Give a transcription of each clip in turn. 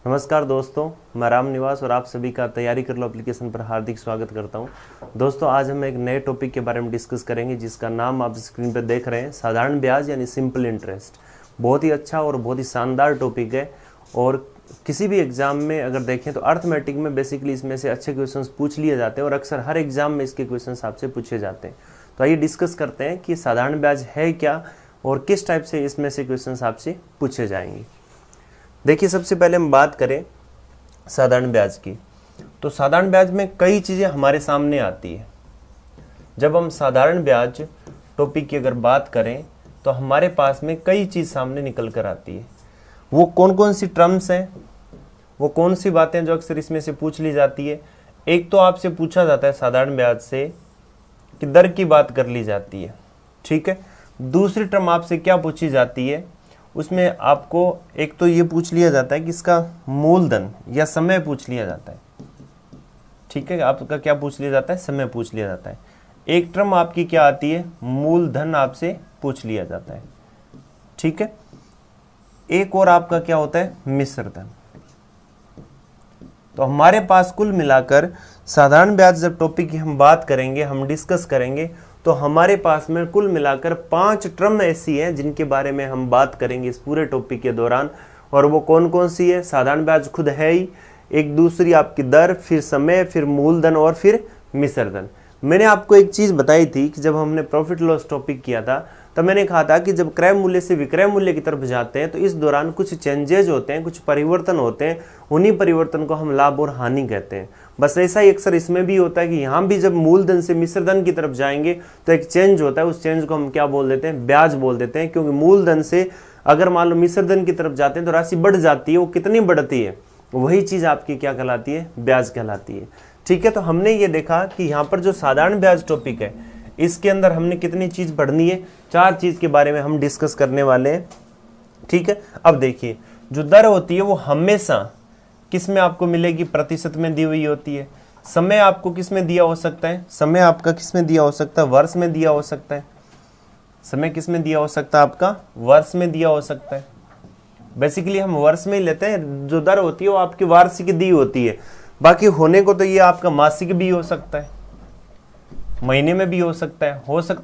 नमस्कार दोस्तों, मैं राम निवास और आप सभी का तैयारी कर लो एप्लीकेशन पर हार्दिक स्वागत करता हूं। दोस्तों, आज हम एक नए टॉपिक के बारे में डिस्कस करेंगे जिसका नाम आप स्क्रीन पर देख रहे हैं, साधारण ब्याज यानी सिंपल इंटरेस्ट। बहुत ही अच्छा और बहुत ही शानदार टॉपिक है और किसी भी एग्जाम में अगर देखें तो अर्थमेटिक में बेसिकली इसमें से अच्छे क्वेश्चंस पूछ लिए जाते हैं और अक्सर हर एग्जाम में इसके क्वेश्चंस आपसे पूछे जाते हैं। तो आइए डिस्कस करते हैं कि साधारण ब्याज है क्या और किस टाइप से इसमें से क्वेश्चंस आपसे पूछे जाएंगे। देखिए, सबसे पहले हम बात करें साधारण ब्याज की, तो साधारण ब्याज में कई चीज़ें हमारे सामने आती है। जब हम साधारण ब्याज टॉपिक की अगर बात करें तो हमारे पास में कई चीज़ सामने निकल कर आती है। वो कौन कौन सी टर्म्स हैं, वो कौन सी बातें जो अक्सर इसमें से पूछ ली जाती है। एक तो आपसे पूछा जाता है साधारण ब्याज से कि दर की बात कर ली जाती है, ठीक है। दूसरी टर्म आपसे क्या पूछी जाती है, उसमें आपको एक तो ये पूछ लिया जाता है कि इसका मूलधन या समय पूछ लिया जाता है, ठीक है। आपका क्या पूछ लिया जाता है, समय पूछ लिया जाता है। एक टर्म आपकी क्या आती है, मूलधन आपसे पूछ लिया जाता है, ठीक है। एक और आपका क्या होता है, मिश्र धन। तो हमारे पास कुल मिलाकर साधारण ब्याज जब टॉपिक की हम बात करेंगे, हम डिस्कस करेंगे, तो हमारे पास में कुल मिलाकर 5 टर्म ऐसी हैं जिनके बारे में हम बात करेंगे इस पूरे टॉपिक के दौरान। और वो कौन कौन सी है, साधारण ब्याज खुद है ही, एक दूसरी आपकी दर, फिर समय, फिर मूलधन और फिर मिश्र धन। मैंने आपको एक चीज़ बताई थी कि जब हमने प्रॉफिट लॉस टॉपिक किया था तब मैंने कहा था कि जब क्रय मूल्य से विक्रय मूल्य की तरफ जाते हैं तो इस दौरान कुछ चेंजेज होते हैं, कुछ परिवर्तन होते हैं। उन्हीं परिवर्तन को हम लाभ और हानि कहते हैं। बस ऐसा ही अक्सर इसमें भी होता है कि यहाँ भी जब मूलधन से मिश्र धन की तरफ जाएंगे तो एक चेंज होता है, उस चेंज को हम क्या बोल देते हैं, ब्याज बोल देते हैं। क्योंकि मूलधन से अगर मान लो मिश्र धन की तरफ जाते हैं तो राशि बढ़ जाती है। वो कितनी बढ़ती है, वही चीज़ आपकी क्या कहलाती है, ब्याज कहलाती है, ठीक है। तो हमने ये देखा कि यहाँ पर जो साधारण ब्याज टॉपिक है इसके अंदर हमने कितनी चीज़ पढ़नी है, 4 चीज़ के बारे में हम डिस्कस करने वाले हैं, ठीक है। अब देखिए, जो दर होती है वो हमेशा किस में आपको मिलेगी, प्रतिशत में दी हुई होती है। समय आपको किस में दिया हो सकता है, समय आपका किस में दिया हो सकता है, वर्ष में दिया हो सकता है। समय किस में दिया हो सकता है, आपका वर्ष में दिया हो सकता है। बेसिकली हम वर्ष में ही लेते हैं। जो दर होती है वो आपकी वार्षिक दी होती है। बाकी होने को तो ये आपका मासिक भी हो सकता है, महीने में भी हो सकता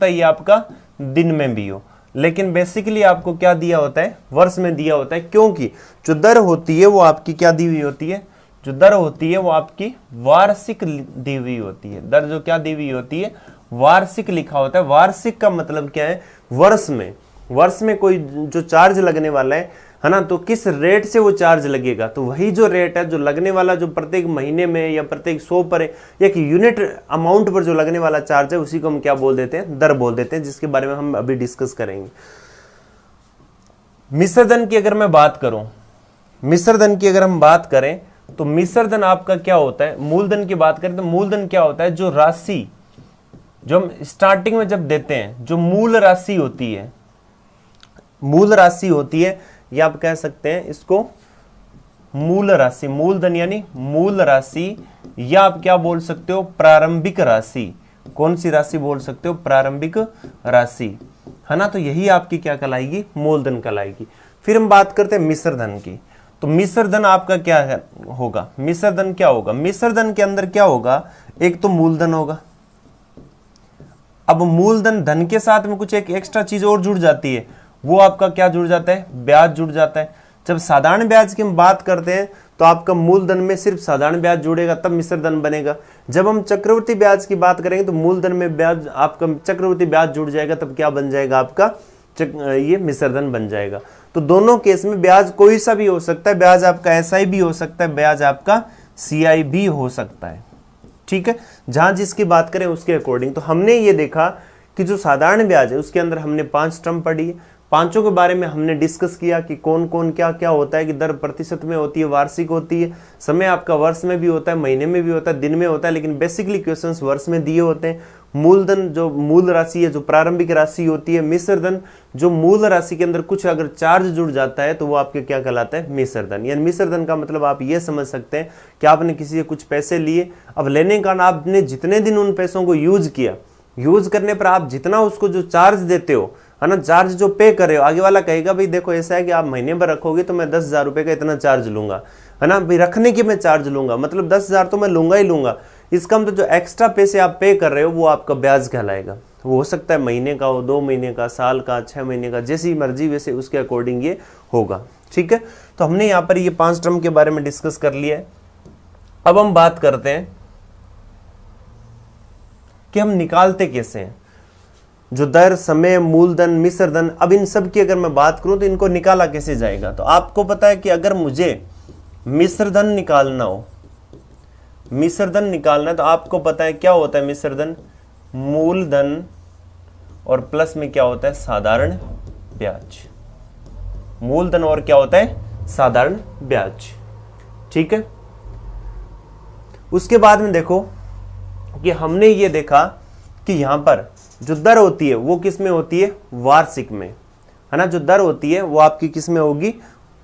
है ये आपका दिन में भी हो। लेकिन बेसिकली आपको क्या दिया होता है, वर्ष में दिया होता है। क्योंकि जो दर होती है वो आपकी क्या दी हुई होती है, जो दर होती है वो आपकी वार्षिक दी हुई होती है। दर जो क्या दी हुई होती है, वार्षिक लिखा होता है। वार्षिक का मतलब क्या है, वर्ष में कोई जो चार्ज लगने वाला है ना, तो किस रेट से वो चार्ज लगेगा, तो वही जो रेट है जो लगने वाला, जो प्रत्येक महीने में या प्रत्येक 100 पर एक यूनिट अमाउंट पर जो लगने वाला चार्ज है उसी को हम क्या बोल देते हैं, दर बोल देते हैं, जिसके बारे में हम अभी डिस्कस करेंगे। मिश्र धन की अगर मैं बात करूं, मिश्र धन की अगर हम बात करें तो मिश्र धन आपका क्या होता है, मूलधन की बात करें तो मूलधन क्या होता है, जो राशि जो हम स्टार्टिंग में जब देते हैं, जो मूल राशि होती है, मूल राशि होती है, या आप कह सकते हैं इसको मूल राशि, मूलधन यानी मूल राशि, या आप क्या बोल सकते हो, प्रारंभिक राशि। कौन सी राशि बोल सकते हो, प्रारंभिक राशि, है ना। तो यही आपकी क्या कहलाएगी, मूलधन कहलाएगी। फिर हम बात करते हैं मिश्र धन की। तो मिश्र धन आपका क्या है, होगा, मिश्र धन क्या होगा, मिश्र धन के अंदर क्या होगा, एक तो मूलधन होगा। अब मूलधन धन के साथ में कुछ एक एक्स्ट्रा चीज और जुड़ जाती है, वो आपका क्या जुड़ जाता है, ब्याज जुड़ जाता है। जब साधारण ब्याज की हम बात करते हैं तो आपका मूलधन में सिर्फ साधारण ब्याज जुड़ेगा तब मिश्र धन बनेगा। जब हम चक्रवृद्धि ब्याज की बात करेंगे तो मूलधन में ब्याज आपका चक्रवृद्धि ब्याज जुड़ जाएगा, तब क्या बन जाएगा आपका ये मिश्र धन बन जाएगा। तो दोनों केस में ब्याज कोई सा भी हो सकता है, ब्याज आपका SI भी हो सकता है, ब्याज आपका CI भी हो सकता है, ठीक है। जहां जिसकी बात करें उसके अकॉर्डिंग। तो हमने ये देखा कि जो साधारण ब्याज है उसके अंदर हमने 5 टर्म पढ़ी है। पांचों के बारे में हमने डिस्कस किया कि कौन कौन क्या क्या होता है, कि दर प्रतिशत में होती है, वार्षिक होती है, समय आपका वर्ष में भी होता है, महीने में भी होता है, दिन में होता है, लेकिन बेसिकली क्वेश्चंस वर्ष में दिए होते हैं। मूलधन जो मूल राशि है, जो प्रारंभिक राशि होती है। मिश्र धन जो मूल राशि के अंदर कुछ अगर चार्ज जुड़ जाता है तो वो आपके क्या कहलाता है, मिश्र धन। यानी मिश्र धन का मतलब आप ये समझ सकते हैं कि आपने किसी से कुछ पैसे लिए, अब लेने का आपने जितने दिन उन पैसों को यूज किया, यूज करने पर आप जितना उसको जो चार्ज देते हो, है ना। चार्ज जो पे कर रहे हो, आगे वाला कहेगा भाई देखो ऐसा है कि आप महीने भर रखोगे तो मैं 10,000 रुपये का इतना चार्ज लूंगा, है ना भाई, रखने की मैं चार्ज लूंगा, मतलब 10,000 तो मैं लूंगा ही लूंगा। इसका मतलब जो एक्स्ट्रा पैसे आप पे कर रहे हो वो आपका ब्याज कहलाएगा। वो हो सकता है महीने का हो, 2 महीने का, साल का, 6 महीने का, जैसी मर्जी वैसे उसके अकॉर्डिंग ये होगा। ठीक है, तो हमने यहाँ पर ये 5 टर्म के बारे में डिस्कस कर लिया है। अब हम बात करते हैं कि हम निकालते कैसे हैं, जो दर, समय, मूलधन, मिश्र धन। अब इन सब की अगर मैं बात करूं तो इनको निकाला कैसे जाएगा। तो आपको पता है कि अगर मुझे मिश्र धन निकालना हो, मिश्र धन निकालना है, तो आपको पता है क्या होता है मिश्र धन, मूलधन और प्लस में क्या होता है, साधारण ब्याज। मूलधन और क्या होता है, साधारण ब्याज। ठीक है, उसके बाद में देखो कि हमने ये देखा कि यहां पर जो दर होती है वो किस में होती है, वार्षिक में, है ना। जो दर होती है वो आपकी किस में होगी,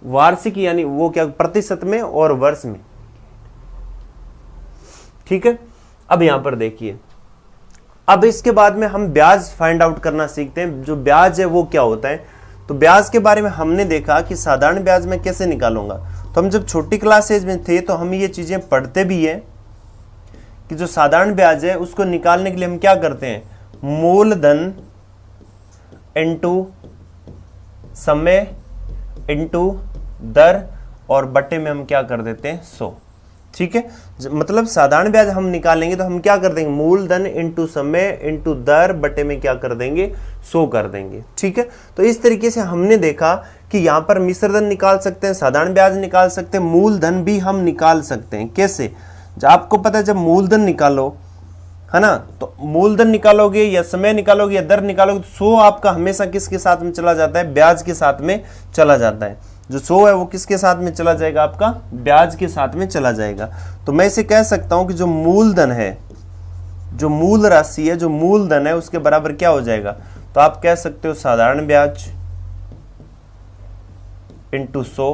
वार्षिक, यानी वो क्या, प्रतिशत में और वर्ष में। ठीक है, अब यहां पर देखिए, अब इसके बाद में हम ब्याज फाइंड आउट करना सीखते हैं। जो ब्याज है वो क्या होता है, तो ब्याज के बारे में हमने देखा कि साधारण ब्याज में कैसे निकालूंगा। तो हम जब छोटी क्लासेज में थे तो हम ये चीजें पढ़ते भी है कि जो साधारण ब्याज है उसको निकालने के लिए हम क्या करते हैं, मूलधन इनटू समय इनटू दर और बटे में हम क्या कर देते हैं, 100। ठीक है, मतलब साधारण ब्याज हम निकालेंगे तो हम क्या कर देंगे, मूलधन इनटू समय इनटू दर बटे में क्या कर देंगे, 100 कर देंगे। ठीक है, तो इस तरीके से हमने देखा कि यहां पर मिश्र धन निकाल सकते हैं, साधारण ब्याज निकाल सकते हैं, मूलधन भी हम निकाल सकते हैं। कैसे, आपको पता है जब मूलधन निकालो, है ना, तो मूलधन निकालोगे या समय निकालोगे या दर निकालोगे तो 100 आपका हमेशा किसके साथ में चला जाता है, ब्याज के साथ में चला जाता है। जो 100 है वो किसके साथ में चला जाएगा, आपका ब्याज के साथ में चला जाएगा। तो मैं इसे कह सकता हूं कि जो मूलधन है, जो मूल राशि है, जो मूलधन है उसके बराबर क्या हो जाएगा, तो आप कह सकते हो साधारण ब्याज इंटू 100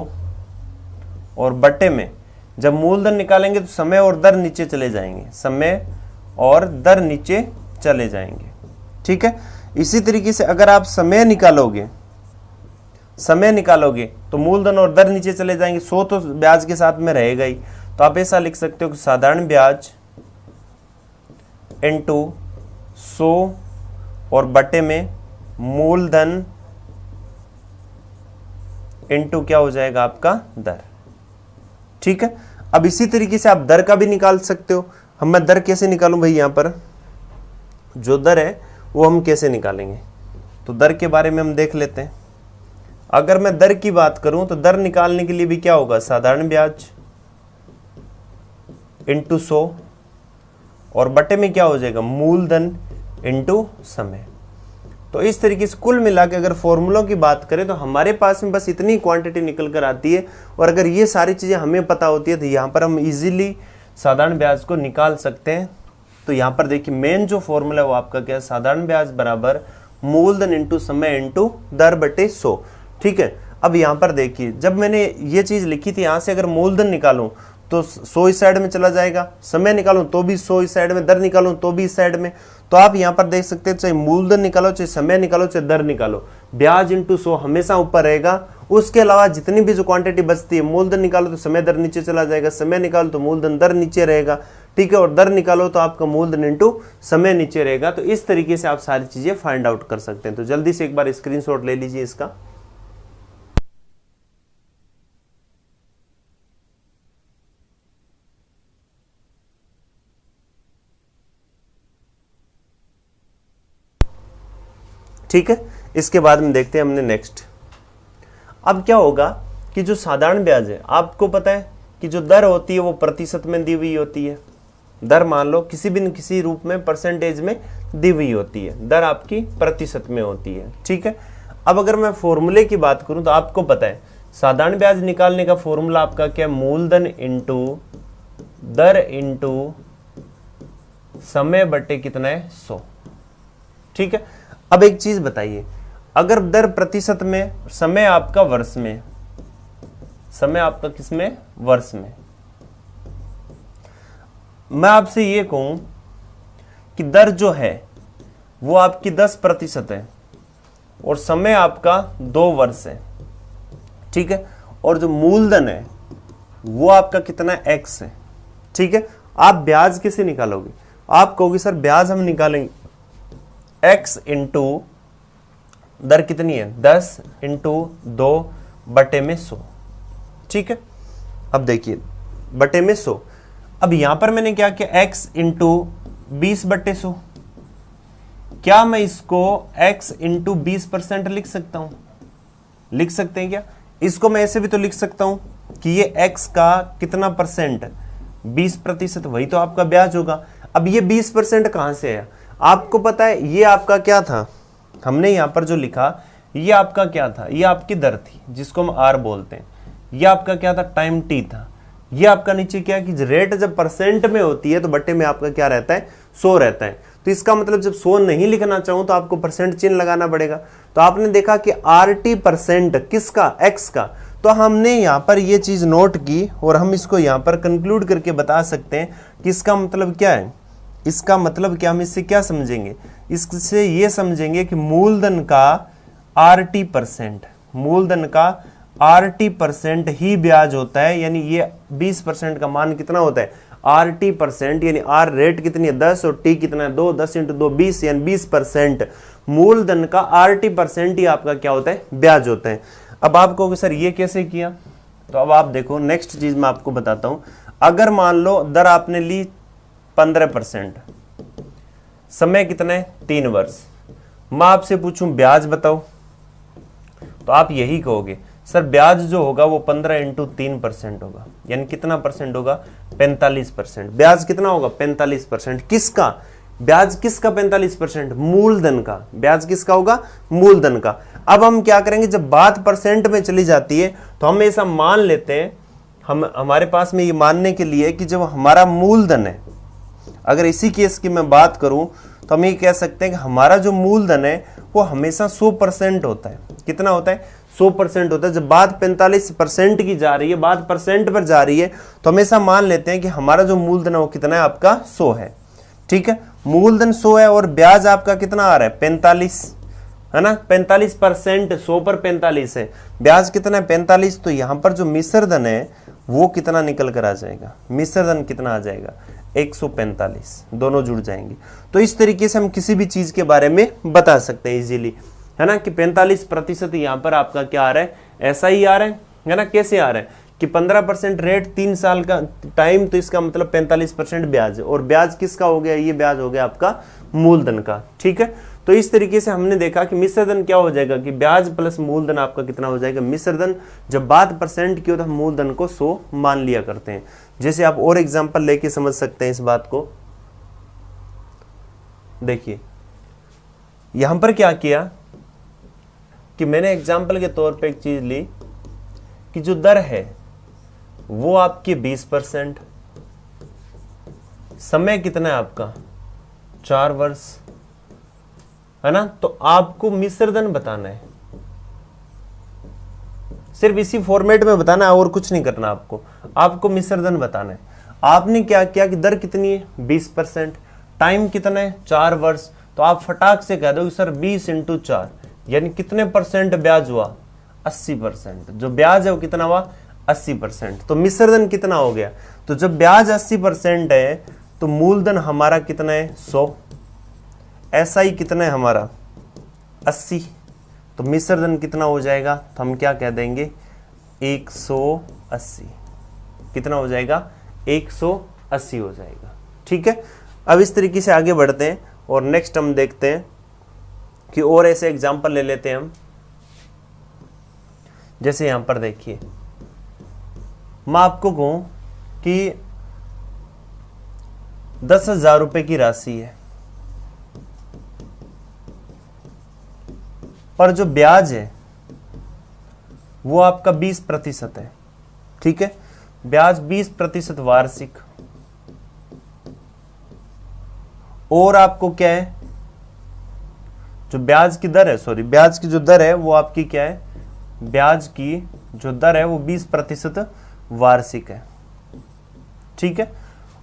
और बटे में जब मूलधन निकालेंगे तो समय और दर नीचे चले जाएंगे, समय और दर नीचे चले जाएंगे। ठीक है, इसी तरीके से अगर आप समय निकालोगे, समय निकालोगे तो मूलधन और दर नीचे चले जाएंगे, 100 तो ब्याज के साथ में रहेगा ही। तो आप ऐसा लिख सकते हो कि साधारण ब्याज इंटू 100 और बटे में मूलधन इंटू क्या हो जाएगा आपका दर। ठीक है, अब इसी तरीके से आप दर का भी निकाल सकते हो। मैं दर कैसे निकालूं भाई, यहां पर जो दर है वो हम कैसे निकालेंगे, तो दर के बारे में हम देख लेते हैं। अगर मैं दर की बात करूं तो दर निकालने के लिए भी क्या होगा, साधारण ब्याज इंटू 100 और बटे में क्या हो जाएगा, मूलधन इंटू समय। तो इस तरीके से कुल मिला के अगर फॉर्मूलों की बात करें तो हमारे पास में बस इतनी क्वांटिटी निकल कर आती है। और अगर ये सारी चीजें हमें पता होती है तो यहाँ पर हम इजीली साधारण ब्याज को निकाल सकते हैं। तो यहाँ पर देखिए मेन जो फॉर्मूला है वो आपका क्या है, साधारण ब्याज बराबर मूलधन इंटू समय इंटू दर बटे 100। ठीक है, अब यहाँ पर देखिए जब मैंने ये चीज लिखी थी, यहाँ से अगर मूलधन निकालूं तो 100 इस साइड में चला जाएगा, समय निकालूं तो भी 100 इस साइड में, दर निकालूं तो भी इस साइड में। तो आप यहाँ पर देख सकते हैं चाहे मूलधन निकालो, चाहे समय निकालो, चाहे दर निकालो, ब्याज इंटू 100 हमेशा ऊपर रहेगा। उसके अलावा जितनी भी जो क्वांटिटी बचती है, मूलधन निकालो तो समय दर नीचे चला जाएगा, समय निकालो तो मूलधन दर नीचे रहेगा। ठीक है, और दर निकालो तो आपका मूलधन इंटू समय नीचे रहेगा। तो इस तरीके से आप सारी चीजें फाइंड आउट कर सकते हैं। तो जल्दी से एक बार स्क्रीनशॉट ले लीजिए इसका। ठीक है, इसके बाद में देखते हैं हमने नेक्स्ट। अब क्या होगा कि जो साधारण ब्याज है, आपको पता है कि जो दर होती है वो प्रतिशत में दी हुई होती है। दर मान लो किसी भी न किसी रूप में परसेंटेज में दी हुई होती है, दर आपकी प्रतिशत में होती है। ठीक है, अब अगर मैं फॉर्मूले की बात करूं तो आपको पता है साधारण ब्याज निकालने का फॉर्मूला आपका क्या, मूलधन इंटू दर इंटू समय बटे कितना है, 100। ठीक है, अब एक चीज बताइए, अगर दर प्रतिशत में, समय आपका वर्ष में, समय आपका किसमें, वर्ष में, मैं आपसे ये कहूं कि दर जो है वो आपकी 10% है, और समय आपका 2 वर्ष है, ठीक है। और जो मूलधन है वो आपका कितना है, x है, ठीक है। आप ब्याज कैसे निकालोगे, आप कहोगे सर ब्याज हम निकालेंगे x इंटू दर कितनी है 10 इंटू 2/100, ठीक है। अब देखिए बटे में 100, अब यहां पर मैंने क्या किया x इंटू 20/100, क्या मैं इसको x इंटू 20% लिख सकता हूं, लिख सकते हैं क्या। इसको मैं ऐसे भी तो लिख सकता हूं कि ये x का कितना परसेंट, 20%, वही तो आपका ब्याज होगा। अब ये 20% कहां से है, आपको पता है ये आपका क्या था, हमने यहां पर जो लिखा ये आपका क्या था, ये आपकी दर थी जिसको हम r बोलते हैं, ये आपका क्या था, टाइम t था। ये आपका नीचे क्या है कि रेट जब परसेंट में होती है तो बट्टे में आपका क्या रहता है, 100 रहता है। तो इसका मतलब जब 100 नहीं लिखना चाहूं तो आपको परसेंट चिन्ह लगाना पड़ेगा। तो आपने देखा कि RT% किसका, x का। तो हमने यहां पर ये चीज नोट की और हम इसको यहां पर कंक्लूड करके बता सकते हैं कि इसका मतलब क्या है, इसका मतलब क्या, हम इससे क्या समझेंगे, इससे ये समझेंगे कि मूलधन का RT%, मूलधन का RT% ही ब्याज होता है, यानी ये 20% का मान कितना होता है, RT%, यानी R रेट कितनी है 10 और T कितना है 2, 10 इंटू 2 20, यानी 20%। मूलधन का RT% ही आपका क्या होता है, ब्याज होता है। अब आप कहोगे सर ये कैसे किया, तो अब आप देखो नेक्स्ट चीज मैं आपको बताता हूं। अगर मान लो दर आपने ली 15%, समय कितना है 3 वर्ष, मैं आपसे पूछूं ब्याज बताओ, तो आप यही कहोगे सर ब्याज जो होगा वो 15 इंटू 3% होगा, यानी कितना परसेंट होगा, 45%। ब्याज कितना होगा, 45%। किसका ब्याज, किसका 45%, मूलधन का। ब्याज किसका होगा, मूलधन का। अब हम क्या करेंगे, जब बात परसेंट में चली जाती है तो हम ऐसा मान लेते हैं, हमारे पास में ये मानने के लिए कि जब हमारा मूलधन है, अगर इसी केस की मैं बात करूं तो हम ये कह सकते हैं कि हमारा जो मूलधन है वो हमेशा 100% होता है। कितना होता है, 100% होता है। जब बात 45% की जा रही है, बात परसेंट पर जा रही है, तो हमेशा मान लेते हैं कि हमारा जो मूलधन है वो कितना है, आपका 100 है, ठीक है। मूलधन 100 है और ब्याज आपका कितना आ रहा है, 45 है ना, 45%, 100 पर 45 है, ब्याज कितना है 45। तो यहां पर जो मिश्रधन है वो कितना निकल कर आ जाएगा, मिश्रधन कितना आ जाएगा, 145, दोनों जुड़ जाएंगे। तो इस तरीके से हम किसी भी चीज के बारे में बता सकते हैं इजीली, है ना, कि 45% यहां पर आपका क्या आ रहा है, ऐसा ही आ रहा है ना। कैसे आ रहा है कि 15% रेट 3 साल का टाइम, तो इसका मतलब 45% ब्याज है, और ब्याज किसका हो गया, ये ब्याज हो गया आपका मूलधन का, ठीक है। तो इस तरीके से हमने देखा कि मिश्रधन क्या हो जाएगा, कि ब्याज प्लस मूलधन आपका कितना हो जाएगा, मिश्रधन। जब बात परसेंट की हो तो हम मूलधन को 100 मान लिया करते हैं। जैसे आप और एग्जांपल लेके समझ सकते हैं इस बात को। देखिए यहां पर क्या किया कि मैंने एग्जांपल के तौर पे एक चीज ली कि जो दर है वो आपकी 20%, समय कितना है आपका 4 वर्ष, है ना। तो आपको मिश्रधन बताना है, सिर्फ इसी फॉर्मेट में बताना है और कुछ नहीं करना आपको मिश्रधन बताना है। आपने क्या किया कि दर कितनी है 20%, टाइम कितना है 4 वर्ष, तो आप फटाक से कह दो कि सर 20 इंटू 4, यानी कितने परसेंट ब्याज हुआ, 80%। जो ब्याज है वो कितना हुआ, 80%। तो मिश्रधन कितना हो गया, तो जब ब्याज 80% है तो मूलधन हमारा कितना है 100, ऐसा ही कितना है हमारा 80, तो मिश्रधन कितना हो जाएगा, तो हम क्या कह देंगे 180। कितना हो जाएगा, 180 हो जाएगा, ठीक है। अब इस तरीके से आगे बढ़ते हैं और नेक्स्ट हम देखते हैं कि और ऐसे एग्जांपल ले लेते हैं हम। जैसे यहां पर देखिए मैं आपको कहूं कि 10,000 रुपए की राशि है, पर जो ब्याज है वो आपका 20% है, ठीक है। ब्याज 20% वार्षिक, और आपको क्या है, जो ब्याज की दर है, ब्याज की जो दर है वो आपकी क्या है, ब्याज की जो दर है वो 20% वार्षिक है, ठीक है।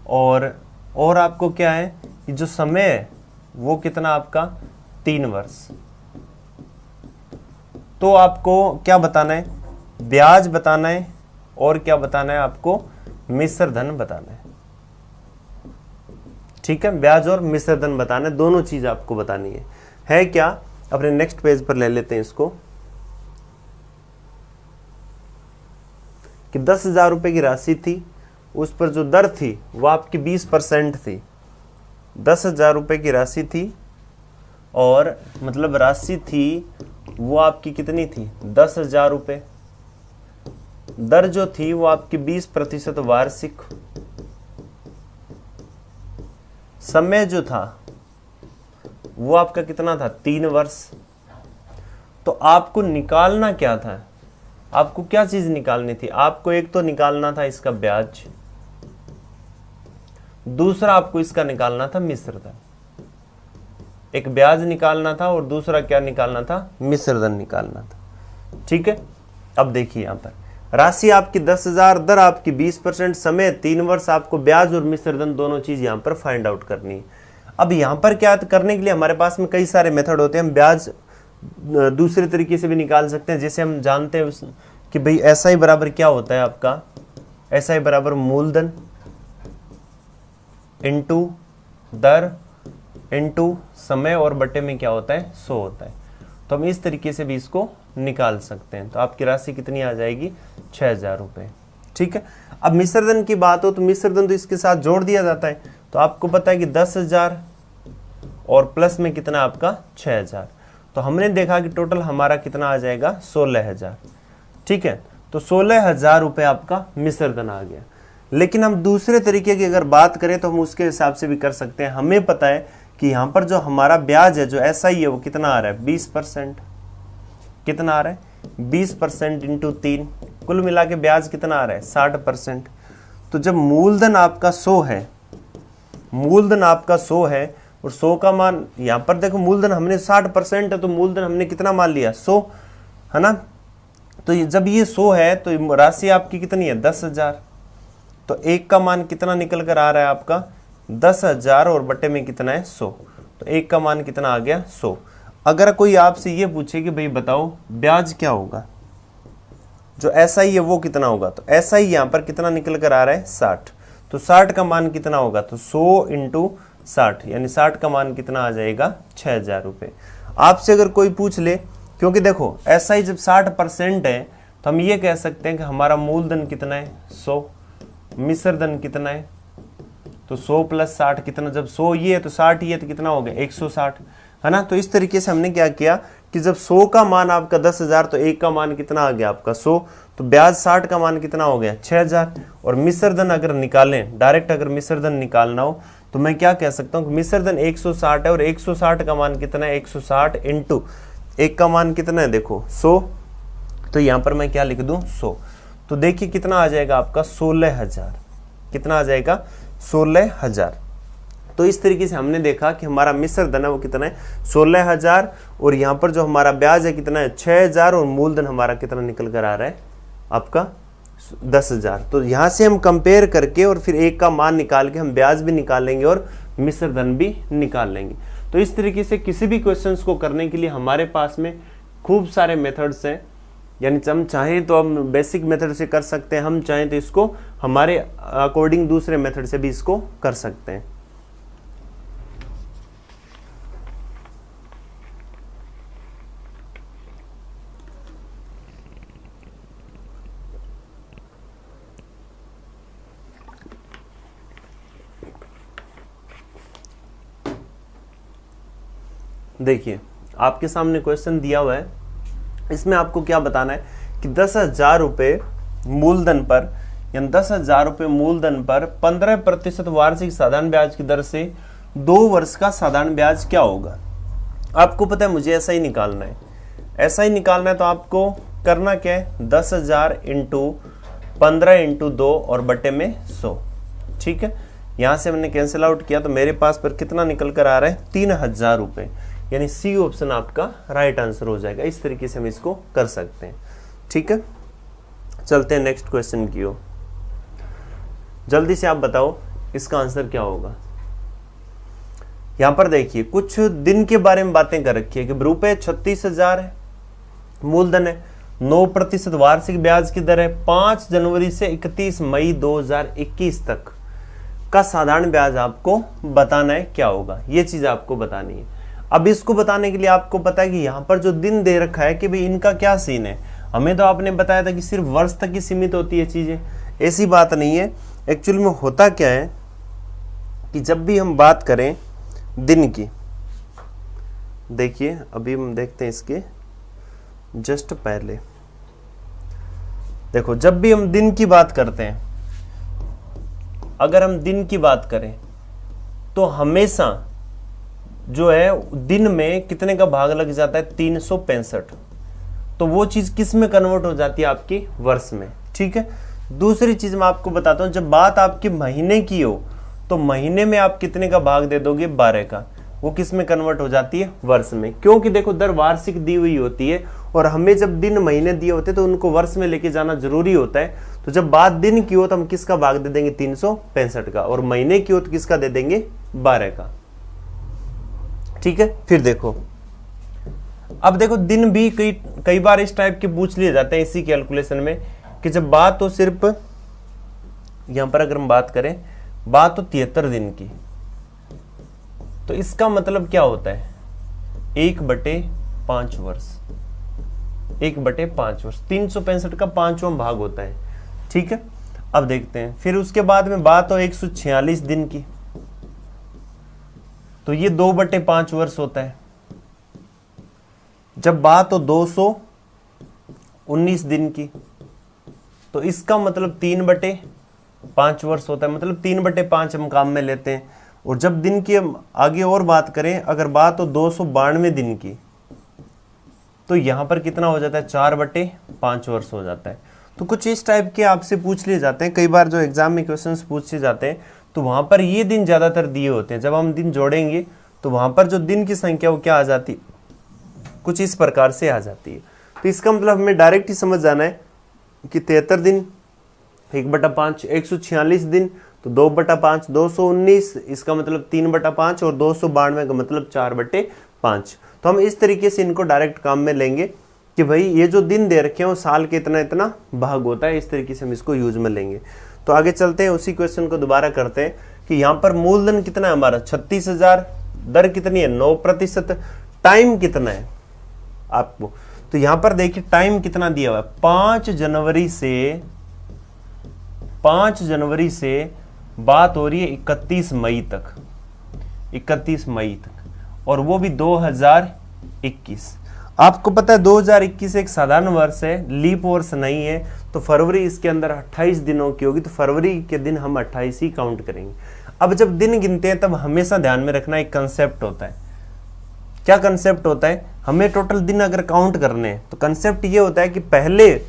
और आपको क्या है कि जो समय है वो कितना आपका 3 वर्ष, तो आपको क्या बताना है, ब्याज बताना है और क्या बताना है आपको, मिश्र धन बताना है। ठीक है, ब्याज और मिश्र धन बताना है, दोनों चीज आपको बतानी है क्या। अपने नेक्स्ट पेज पर ले लेते हैं इसको कि 10,000 रुपए की राशि थी, उस पर जो दर थी वो आपकी 20% थी। 10,000 रुपए की राशि थी और मतलब राशि थी वो आपकी कितनी थी, 10,000 रुपए। दर जो थी वो आपकी 20% वार्षिक। समय जो था वो आपका कितना था, 3 वर्ष। तो आपको निकालना क्या था, आपको क्या चीज निकालनी थी, आपको एक तो निकालना था इसका ब्याज, दूसरा आपको इसका निकालना था मिश्र धन। एक ब्याज निकालना था और दूसरा क्या निकालना था, मिश्र धन निकालना था। ठीक है, अब देखिए यहां पर राशि आपकी 10,000, दर आपकी 20%, समय 3 वर्ष, आपको ब्याज और मिश्र धन दोनों चीज यहां पर फाइंड आउट करनी है। अब यहां पर क्या करने के लिए हमारे पास में कई सारे मेथड होते हैं। हम ब्याज दूसरे तरीके से भी निकाल सकते हैं, जैसे हम जानते हैं कि भाई SI बराबर क्या होता है आपका, SI बराबर मूलधन इंटू दर इंटू समय और बटे में क्या होता है, 100 होता है। तो हम इस तरीके से भी इसको निकाल सकते हैं। तो आपकी राशि कितनी आ जाएगी, 6,000 रुपए। ठीक है, अब मिश्र धन की बात हो तो मिश्र धन तो इसके साथ जोड़ दिया जाता है। तो आपको पता है कि 10,000 और प्लस में कितना आपका 6,000। तो हमने देखा कि टोटल हमारा कितना आ जाएगा, 16,000। ठीक है, तो 16,000 रुपए आपका मिश्र धन आ गया। लेकिन हम दूसरे तरीके की अगर बात करें तो हम उसके हिसाब से भी कर सकते हैं। हमें पता है कि यहां पर जो हमारा ब्याज है, जो SI है, वो कितना आ रहा है, 20%। कितना आ रहा है, 20% इंटू 3, कुल मिला के ब्याज कितना आ रहा है, 60%। तो जब मूलधन आपका 100 है, मूलधन आपका 100 है और 100 का मान यहां पर देखो, मूलधन हमने 60% है तो मूलधन हमने कितना मान लिया, 100, है ना। तो जब ये 100 है तो राशि आपकी कितनी है, 10,000। तो 1 का मान कितना निकल कर आ रहा है आपका, 10,000 और बटे में कितना है, 100। तो 1 का मान कितना आ गया, 100। अगर कोई आपसे ये पूछे कि भाई बताओ ब्याज क्या होगा, जो SI है वो कितना होगा, तो SI यहां पर कितना निकल कर आ रहा है, 60। तो 60 का मान कितना होगा, तो 100 इंटू 60, यानी 60 का मान कितना आ जाएगा, 6,000 रुपए। आपसे अगर कोई पूछ ले, क्योंकि देखो SI जब 60% है तो हम ये कह सकते हैं कि हमारा मूलधन कितना है, 100, मिश्र धन कितना है, तो 100 प्लस 60 कितना, जब 100 ये है तो 60 ये है तो कितना हो गया, 160, है ना। तो इस तरीके से हमने क्या किया कि जब 100 का मान आपका 10,000 तो 1 का मान कितना आ गया आपका 100, तो ब्याज 60 का मान कितना हो गया, 6,000। और मिश्र धन अगर निकालें, डायरेक्ट अगर मिश्र धन निकालना हो तो मैं क्या कह सकता हूँ कि मिश्र धन 160 है और 160 का मान कितना है, 160 इंटू 1 का मान कितना है, देखो 100। तो यहां पर मैं क्या लिख दूं, 100। तो देखिए कितना आ जाएगा आपका, 16,000। कितना आ जाएगा, 16,000। तो इस तरीके से हमने देखा कि हमारा मिश्र धन है वो कितना है, 16,000, और यहाँ पर जो हमारा ब्याज है कितना है, 6,000, और मूलधन हमारा कितना निकल कर आ रहा है आपका 10,000। तो यहाँ से हम कंपेयर करके और फिर 1 का मान निकाल के हम ब्याज भी निकाल लेंगे और मिश्र धन भी निकाल लेंगे। तो इस तरीके से किसी भी क्वेश्चंस को करने के लिए हमारे पास में खूब सारे मेथड्स हैं। यानी हम चाहें तो हम बेसिक मेथड से कर सकते हैं, हम चाहें तो इसको हमारे अकॉर्डिंग दूसरे मेथड से भी इसको कर सकते हैं। देखिए आपके सामने क्वेश्चन दिया हुआ है, इसमें आपको क्या बताना है कि 10,000 रुपये मूलधन पर, यानी 10,000 रुपये मूलधन पर 15% वार्षिक साधारण ब्याज की दर से 2 वर्ष का साधारण ब्याज क्या होगा। आपको पता है मुझे ऐसा ही निकालना है, ऐसा ही निकालना है। तो आपको करना क्या है, 10,000 इंटू 15 इंटू 2 और बटे में 100। ठीक है, यहां से हमने कैंसिल आउट किया तो मेरे पास पर कितना निकल कर आ रहा है, 3,000 रुपये, यानी सी ऑप्शन आपका राइट आंसर हो जाएगा। इस तरीके से हम इसको कर सकते हैं। ठीक है, चलते हैं नेक्स्ट क्वेश्चन की ओर। जल्दी से आप बताओ इसका आंसर क्या होगा। यहां पर देखिए कुछ दिन के बारे में बातें कर रखी है कि रुपए 36,000 है मूलधन है, 9% वार्षिक ब्याज की दर है। 5 जनवरी से 31 मई 2021 तक का साधारण ब्याज आपको बताना है क्या होगा, ये चीज आपको बतानी है। अब इसको बताने के लिए आपको पता है कि यहाँ पर जो दिन दे रखा है कि भाई इनका क्या सीन है। हमें तो आपने बताया था कि सिर्फ वर्ष तक ही सीमित होती है चीजें, ऐसी बात नहीं है। एक्चुअली में होता क्या है कि जब भी हम बात करें दिन की, देखिए अभी हम देखते हैं इसके जस्ट पहले, देखो जब भी हम दिन की बात करते हैं, अगर हम दिन की बात करें तो हमेशा जो है दिन में कितने का भाग लग जाता है, 365। तो वो चीज किस में कन्वर्ट हो जाती है, आपकी वर्ष में। ठीक है, दूसरी चीज मैं आपको बताता हूं, जब बात आपके महीने की हो तो महीने में आप कितने का भाग दे दोगे, 12 का, वो किस में कन्वर्ट हो जाती है, वर्ष में। क्योंकि देखो दर वार्षिक दी हुई होती है और हमें जब दिन महीने दिए होते हैं तो उनको वर्ष में लेके जाना जरूरी होता है। तो जब बात दिन की हो तो हम किसका भाग दे देंगे, 365 का, और महीने की हो तो किसका दे देंगे, 12 का। ठीक है, फिर देखो, अब देखो दिन भी कई बार इस टाइप के पूछ लिए जाते हैं इसी कैलकुलेशन में, कि जब बात हो सिर्फ यहां पर अगर हम बात करें, बात हो 73 दिन की, तो इसका मतलब क्या होता है, 1/5 वर्ष, 1/5 वर्ष, 365 का 5वां भाग होता है। ठीक है, अब देखते हैं फिर उसके बाद में बात हो 146 दिन की, तो ये 2/5 वर्ष होता है। जब बात हो 219 दिन की, तो इसका मतलब 3/5 वर्ष होता है, मतलब 3/5 हम काम में लेते हैं। और जब दिन की हम आगे और बात करें, अगर बात हो 292 दिन की, तो यहां पर कितना हो जाता है, 4/5 वर्ष हो जाता है। तो कुछ इस टाइप के आपसे पूछ लिए जाते हैं, कई बार जो एग्जाम में क्वेश्चंस पूछे जाते हैं तो वहां पर ये दिन ज्यादातर दिए होते हैं। जब हम दिन जोड़ेंगे तो वहां पर जो दिन की संख्या वो क्या आ जाती, कुछ इस प्रकार से आ जाती है। तो इसका मतलब हमें डायरेक्ट ही समझ जाना है कि 73 दिन 1/5, 146 दिन तो 2/5, 219 इसका मतलब 3/5, और 292 का मतलब 4/5। तो हम इस तरीके से इनको डायरेक्ट काम में लेंगे कि भाई ये जो दिन दे रखे हैं वो साल के इतना इतना भाग होता है, इस तरीके से हम इसको यूज में लेंगे। तो आगे चलते हैं, उसी क्वेश्चन को दोबारा करते हैं कि यहाँ पर मूलधन कितना है हमारा, 36,000, दर कितनी है, 9%, टाइम कितना है आपको। तो यहां पर देखिए टाइम कितना दिया हुआ है, 5 जनवरी से बात हो रही है 31 मई तक, 31 मई तक, और वो भी 2021। आपको पता है 2021 एक साधारण वर्ष है, लीप वर्ष नहीं है, तो फरवरी इसके अंदर 28 दिनों की होगी, तो फरवरी के दिन हम 28 ही काउंट करेंगे। अब जब दिन गिनते हैं तब हमेशा ध्यान में रखना एक कंसेप्ट होता है। क्या कंसेप्ट होता है, हमें टोटल दिन अगर काउंट करने हैं तो कंसेप्ट ये होता है कि पहले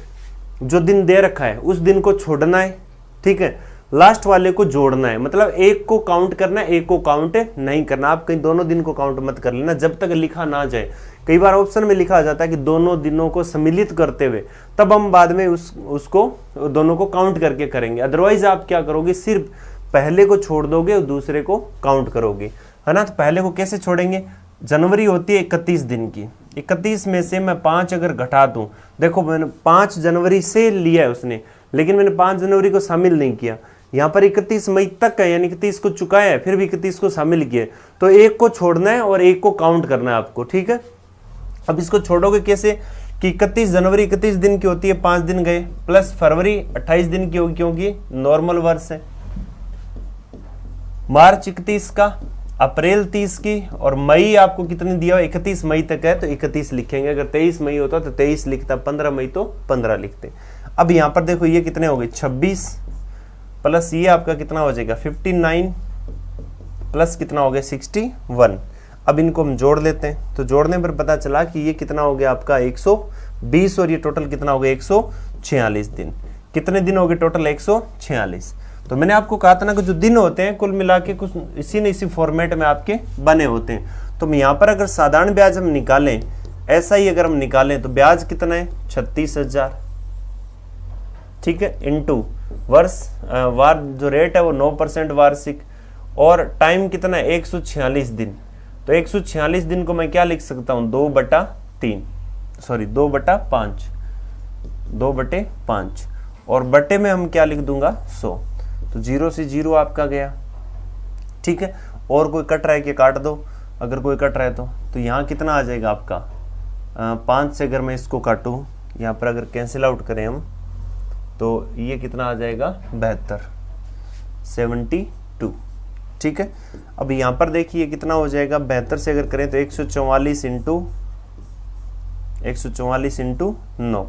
जो दिन दे रखा है उस दिन को छोड़ना है, ठीक है, लास्ट वाले को जोड़ना है, मतलब एक को काउंट करना है, एक को काउंट नहीं करना। आप कहीं दोनों दिन को काउंट मत कर लेना जब तक लिखा ना जाए। कई बार ऑप्शन में लिखा जाता है कि दोनों दिनों को सम्मिलित करते हुए, तब हम बाद में उसको दोनों को काउंट करके करेंगे। अदरवाइज आप क्या करोगे, सिर्फ पहले को छोड़ दोगे और दूसरे को काउंट करोगे, है ना। तो पहले को कैसे छोड़ेंगे, जनवरी होती है 31 दिन की, 31 में से मैं 5 अगर घटा दूं, देखो मैंने 5 जनवरी से लिया है उसने, लेकिन मैंने 5 जनवरी को शामिल नहीं किया। यहाँ पर 31 मई तक है, यानी 31 को चुकाया है, फिर भी 31 को शामिल किया, तो एक को छोड़ना है और एक को काउंट करना है आपको, ठीक है। अब इसको छोड़ोगे कैसे कि 31 जनवरी 31 दिन की होती है, 5 दिन गए, प्लस फरवरी 28 दिन की होगी क्योंकि नॉर्मल वर्ष है, मार्च 31 का, अप्रैल 30 की, और मई आपको कितनी दिया हुआ, 31 मई तक है तो 31 लिखेंगे। अगर 23 मई होता तो 23 लिखता, 15 मई तो 15 लिखते। अब यहां पर देखो ये कितने हो गए, 26 प्लस ये आपका कितना हो जाएगा 59 प्लस कितना हो गया 61। अब इनको हम जोड़ लेते हैं, तो जोड़ने पर पता चला कि ये कितना हो गया आपका 120, और ये टोटल कितना हो गया 146 दिन। कितने दिन हो गए टोटल, 146। तो मैंने आपको कहा था ना कि जो दिन होते हैं कुल मिला के कुछ इसी न इसी फॉर्मेट में आपके बने होते हैं। तो यहाँ पर अगर साधारण ब्याज हम निकालें, ऐसा ही अगर हम निकालें तो ब्याज कितना है 36,000, ठीक है, इनटू वर्ष वार जो रेट है वो 9% वार्षिक, और टाइम कितना है 146 दिन। तो 146 दिन को मैं क्या लिख सकता हूँ 2/3, सॉरी 2/5, 2/5 और बटे में हम क्या लिख दूंगा 100, तो 0 से 0 आपका गया। ठीक है, और कोई कट रहा है कि काट दो, अगर कोई कट रहा है तो यहाँ कितना आ जाएगा आपका 5 से अगर मैं इसको काटूँ, यहाँ पर अगर कैंसिल आउट करें हम तो ये कितना आ जाएगा 72। ठीक है, अब यहाँ पर देखिए कितना हो जाएगा 72 से अगर करें तो 144 इंटू 9,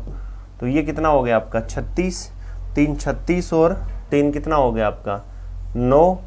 तो ये कितना हो गया आपका 36, 3 36 और 3 कितना हो गया आपका 9,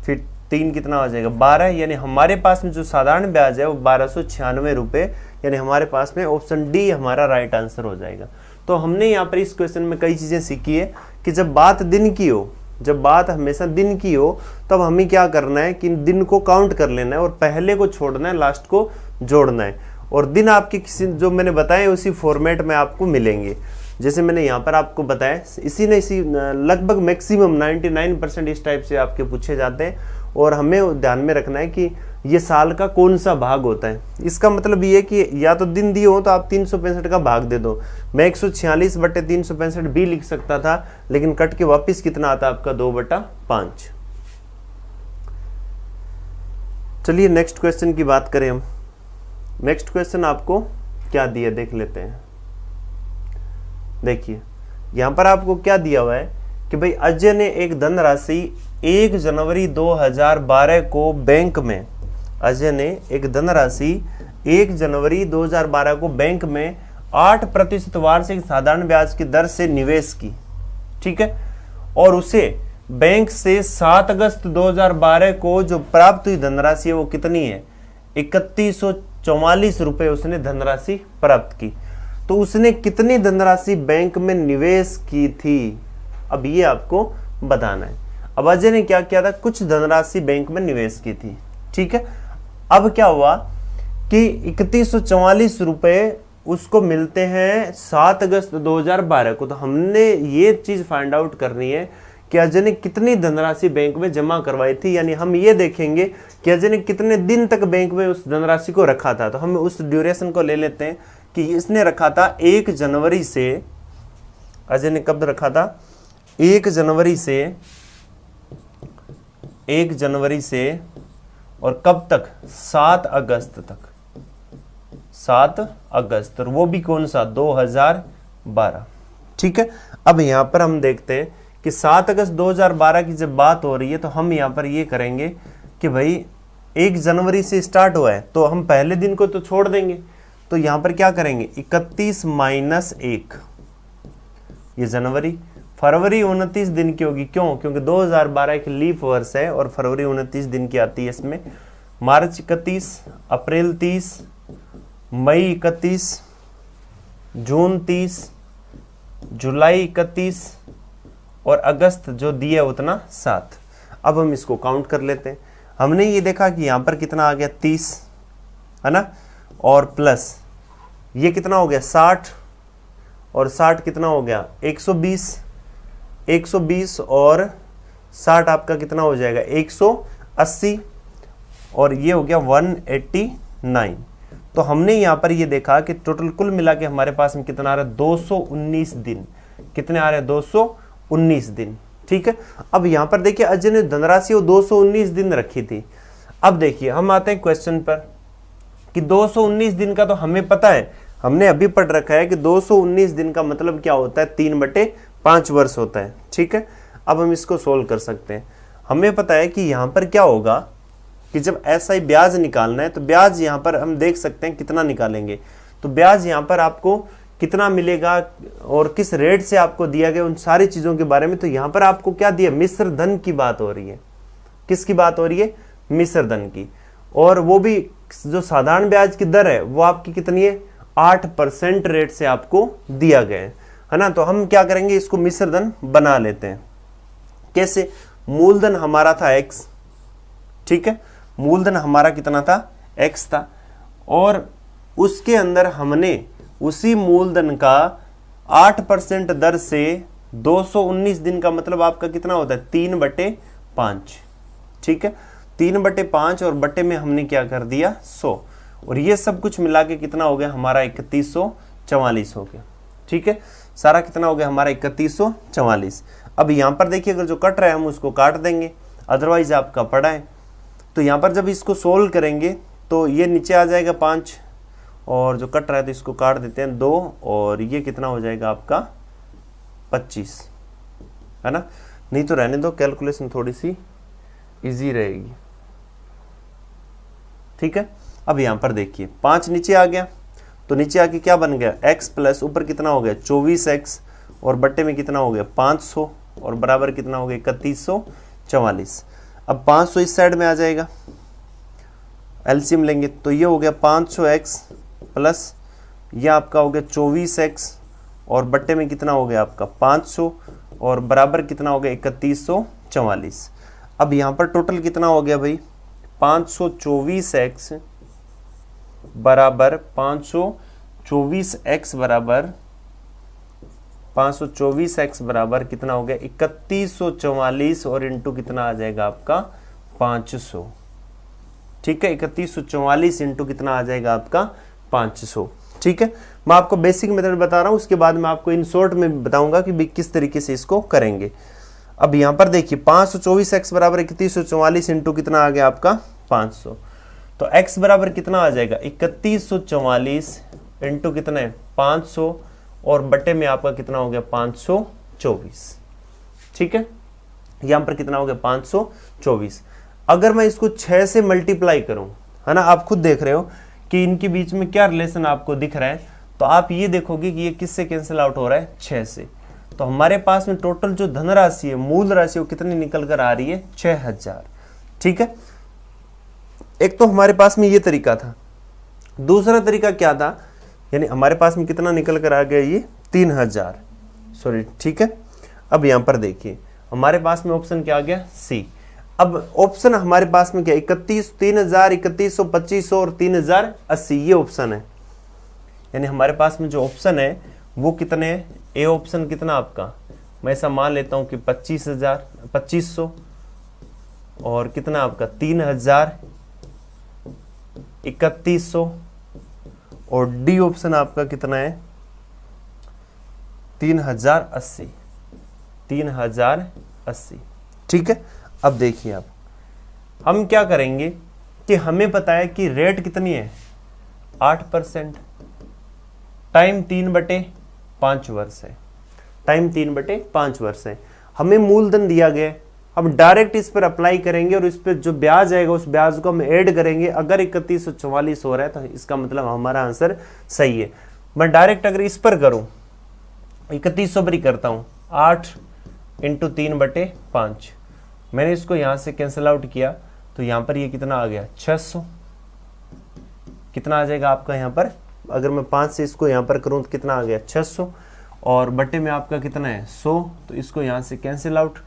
फिर 3 कितना हो जाएगा 12, यानी हमारे पास में जो साधारण ब्याज है वो 1296 रुपये, यानी हमारे पास में ऑप्शन डी हमारा राइट आंसर हो जाएगा। तो हमने यहाँ पर इस क्वेश्चन में कई चीज़ें सीखी है कि जब बात दिन की हो, जब बात हमेशा दिन की हो, तब हमें क्या करना है कि दिन को काउंट कर लेना है और पहले को छोड़ना है, लास्ट को जोड़ना है। और दिन आपके किसी जो मैंने बताए उसी फॉर्मेट में आपको मिलेंगे, जैसे मैंने यहाँ पर आपको बताया, इसी लगभग मैक्सिमम 99% इस टाइप से आपके पूछे जाते हैं। और हमें ध्यान में रखना है कि ये साल का कौन सा भाग होता है। इसका मतलब ये कि या तो दिन दिए हो तो आप 365 का भाग दे दो। मैं 146/365 भी लिख सकता था, लेकिन कट के वापस कितना आता आपका 2/5। चलिए नेक्स्ट क्वेश्चन की बात करें हम। नेक्स्ट क्वेश्चन आपको क्या दिया देख लेते हैं। देखिए यहां पर आपको क्या दिया हुआ है कि भाई अजय ने एक धनराशि 1 जनवरी 2012 को बैंक में, अजय ने एक धनराशि 1 जनवरी 2012 को बैंक में 8% वार्षिक साधारण ब्याज की दर से निवेश की। ठीक है, और उसे बैंक से 7 अगस्त 2012 को जो प्राप्त हुई धनराशि है वो कितनी है 3144 रुपए उसने धनराशि प्राप्त की। तो उसने कितनी धनराशि बैंक में निवेश की थी, अब ये आपको बताना है। अब अजय ने क्या किया था, कुछ धनराशि बैंक में निवेश की थी। ठीक है, अब क्या हुआ कि 3144 रुपए उसको मिलते हैं 7 अगस्त 2012 को। तो हमने ये चीज फाइंड आउट करनी है कि अजय ने कितनी धनराशि बैंक में जमा करवाई थी, यानी हम ये देखेंगे कि अजय ने कितने दिन तक बैंक में उस धनराशि को रखा था। तो हम उस ड्यूरेशन को ले लेते हैं कि इसने रखा था 1 जनवरी से, अजय ने कब रखा था 1 जनवरी से और कब तक 7 अगस्त तक, 7 अगस्त, और वो भी कौन सा 2012। ठीक है, अब यहां पर हम देखते हैं कि 7 अगस्त 2012 की जब बात हो रही है तो हम यहां पर ये करेंगे कि भाई 1 जनवरी से स्टार्ट हुआ है तो हम पहले दिन को तो छोड़ देंगे। तो यहां पर क्या करेंगे 31 - 1, ये जनवरी, फरवरी 29 दिन की होगी, क्यों, क्योंकि 2012 एक लीप वर्ष है और फरवरी 29 दिन की आती है इसमें। मार्च 31, अप्रैल 30, मई 31, जून 30, जुलाई 31 और अगस्त जो दिया उतना 7। अब हम इसको काउंट कर लेते हैं। हमने ये देखा कि यहां पर कितना आ गया 30 है ना, और प्लस ये कितना हो गया 60, और 60 कितना हो गया 120 और 60 आपका कितना हो जाएगा 180, और ये हो गया 189। तो हमने यहां पर ये देखा कि टोटल कुल मिला के हमारे पास में कितना आ रहा है 219 दिन। कितने आ रहे हैं 219 दिन। ठीक है, अब यहां पर देखिए अजय ने धनराशि वो 219 दिन रखी थी। अब देखिए हम आते हैं क्वेश्चन पर कि 219 दिन का तो हमें पता है, हमने अभी पढ़ रखा है कि 219 दिन का मतलब क्या होता है 3/5 वर्ष होता है। ठीक है, अब हम इसको सोल्व कर सकते हैं। हमें पता है कि यहां पर क्या होगा कि जब ऐसा ही ब्याज निकालना है तो ब्याज यहां पर हम देख सकते हैं कितना निकालेंगे। तो ब्याज यहां पर आपको कितना मिलेगा और किस रेट से आपको दिया गया, उन सारी चीजों के बारे में। तो यहां पर आपको क्या दिया, मिश्र धन की बात हो रही है। किसकी बात हो रही है, मिश्र धन की, और वो भी जो साधारण ब्याज की दर है वो आपकी कितनी है 8% रेट से आपको दिया गया है ना। तो हम क्या करेंगे, इसको मिश्र धन बना लेते हैं। कैसे, मूलधन हमारा था x, ठीक है, मूलधन हमारा कितना था x था, और उसके अंदर हमने उसी मूलधन का 8% दर से 219 दिन का मतलब आपका कितना होता है 3/5। ठीक है, 3/5 और बटे में हमने क्या कर दिया 100, और ये सब कुछ मिला के कितना हो गया हमारा 31 3144 हो गया। ठीक है, सारा कितना हो गया हमारा 3144। अब यहाँ पर देखिए अगर जो कट रहा है हम उसको काट देंगे, अदरवाइज आपका पड़ा है। तो यहाँ पर जब इसको सोल्व करेंगे तो ये नीचे आ जाएगा 5 और जो कट रहा है तो इसको काट देते हैं 2 और ये कितना हो जाएगा आपका 25, है ना। नहीं तो रहने दो, कैलकुलेशन थोड़ी सी इजी रहेगी। ठीक है, अब यहाँ पर देखिए 5 नीचे आ गया तो नीचे आके क्या बन गया x प्लस ऊपर कितना हो गया 24x और बट्टे में कितना हो गया 500 और बराबर कितना हो गया 3144। अब 500 इस साइड में आ जाएगा, एलसीएम लेंगे तो ये हो गया 500x प्लस ये आपका हो गया 24x और बट्टे में कितना हो गया आपका 500 और बराबर कितना हो गया 3144। अब यहाँ पर टोटल कितना हो गया भाई 524x बराबर 524x बराबर कितना हो गया 3144 और इंटू कितना आ जाएगा आपका 500। ठीक है, 3144 इंटू कितना आ जाएगा आपका 500। ठीक है, मैं आपको बेसिक मेथड बता रहा हूं, उसके बाद मैं आपको इन शॉर्ट में बताऊंगा कि किस तरीके से इसको करेंगे। अब यहां पर देखिए 524x बराबर 3144 इंटू कितना आ गया आपका 500। तो x बराबर कितना आ जाएगा 3144 इंटू कितना है 500 और बटे में आपका कितना हो गया 524। ठीक है, यहां पर कितना हो गया 524। अगर मैं इसको 6 से मल्टीप्लाई करूं, है ना, आप खुद देख रहे हो कि इनके बीच में क्या रिलेशन आपको दिख रहा है, तो आप ये देखोगे कि ये किससे कैंसिल आउट हो रहा है 6 से। तो हमारे पास में टोटल जो धनराशि है मूल राशि वो कितनी निकल कर आ रही है 6000। ठीक है, एक तो हमारे पास में ये तरीका था। दूसरा तरीका क्या था, यानी हमारे पास में कितना निकल कर आ गया ये 3000 सॉरी। ठीक है, अब यहां पर देखिए हमारे पास में ऑप्शन क्या आ गया सी। अब ऑप्शन हमारे पास में क्या 31 3000 3100 2500 और 3080 ये ऑप्शन है। यानी हमारे पास में जो ऑप्शन है वो कितने है, ए ऑप्शन कितना आपका, मैं ऐसा मान लेता हूं कि 2500 और कितना आपका 3000 3100 और डी ऑप्शन आपका कितना है 3080। ठीक है, अब देखिए आप हम क्या करेंगे कि हमें पता है कि रेट कितनी है 8%, टाइम 3/5 वर्ष है, टाइम 3/5 वर्ष है। हमें मूलधन दिया गया है, अब डायरेक्ट इस पर अप्लाई करेंगे और इस पर जो ब्याज आएगा उस ब्याज को हम ऐड करेंगे। अगर 3144 हो रहा है तो इसका मतलब हमारा आंसर सही है। मैं डायरेक्ट अगर इस पर करूं 3100 पर ही करता हूं, 8 इंटू 3/5, मैंने इसको यहां से कैंसिल आउट किया तो यहां पर ये कितना आ गया 600। कितना आ जाएगा आपका यहां पर, अगर मैं 5 से इसको यहां पर करूं तो कितना आ गया 600 और बटे में आपका कितना है 100, तो इसको यहां से कैंसिल आउट,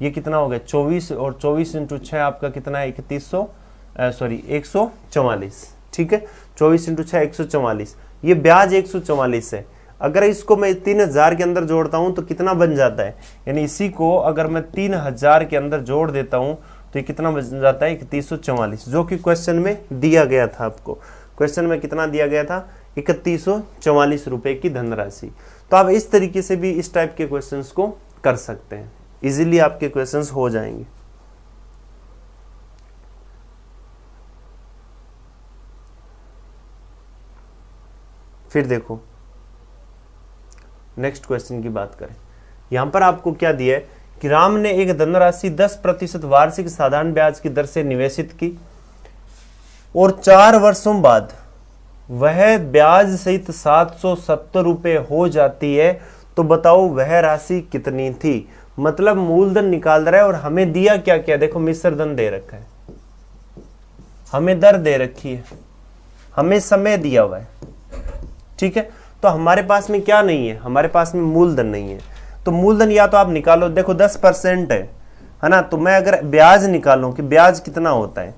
ये कितना हो गया 24 और 24 इंटू 6 आपका कितना है 144। ठीक है, 24 इंटू 6 144, ये ब्याज 144 है। अगर इसको मैं 3000 के अंदर जोड़ता हूं तो कितना बन जाता है, यानी इसी को अगर मैं 3000 के अंदर जोड़ देता हूं तो ये कितना बन जाता है 3144, जो कि क्वेश्चन में दिया गया था। आपको क्वेश्चन में कितना दिया गया था 3144 रुपए की धनराशि। तो आप इस तरीके से भी इस टाइप के क्वेश्चंस को कर सकते हैं, इजीली आपके क्वेश्चंस हो जाएंगे। फिर देखो नेक्स्ट क्वेश्चन की बात करें, यहां पर आपको क्या दिया है कि राम ने एक धनराशि 10% वार्षिक साधारण ब्याज की दर से निवेशित की और 4 वर्षों बाद वह ब्याज सहित 770 रुपए हो जाती है, तो बताओ वह राशि कितनी थी। मतलब मूलधन निकाल रहा है और हमें दिया क्या क्या, देखो मिश्र धन दे रखा है, हमें दर दे रखी है, हमें समय दिया हुआ है। ठीक है, तो हमारे पास में क्या नहीं है, हमारे पास में मूलधन नहीं है। तो मूलधन या तो आप निकालो, देखो 10% है ना, तो मैं अगर ब्याज निकालूं कि ब्याज कितना होता है,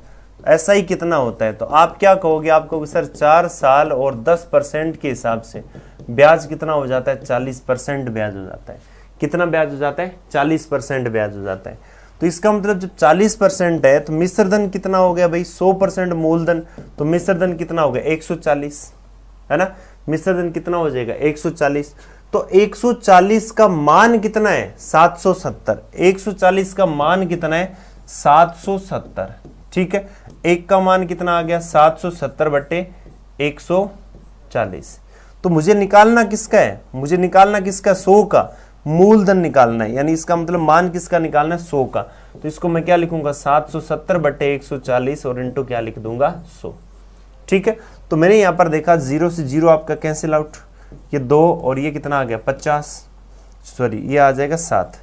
ऐसा ही कितना होता है, तो आप क्या कहोगे, आप कहोगे सर 4 साल और 10% के हिसाब से ब्याज कितना हो जाता है 40% ब्याज हो जाता है। कितना ब्याज हो जाता है 40% ब्याज हो जाता है। तो इसका मतलब जब 40% है तो मिश्र धन कितना हो गया भाई 100% मूलधन, तो मिश्र धन कितना हो गया 140, है ना। मिश्रधन कितना हो जाएगा 140। तो 140 का मान कितना है 770। 140 का मान कितना है 770। ठीक है, एक का मान कितना आ गया 770 बटे 140। तो मुझे निकालना किसका है, मुझे निकालना किसका 100 का मूलधन निकालना है, यानी इसका मतलब मान किसका निकालना है 100 का। तो इसको मैं क्या लिखूंगा 770 बटे 140 और इंटू क्या लिख दूंगा 100। ठीक है, तो मैंने यहां पर देखा 0 से 0 आपका कैंसिल आउट, ये 2 और ये कितना आ गया 50, सॉरी ये आ जाएगा 7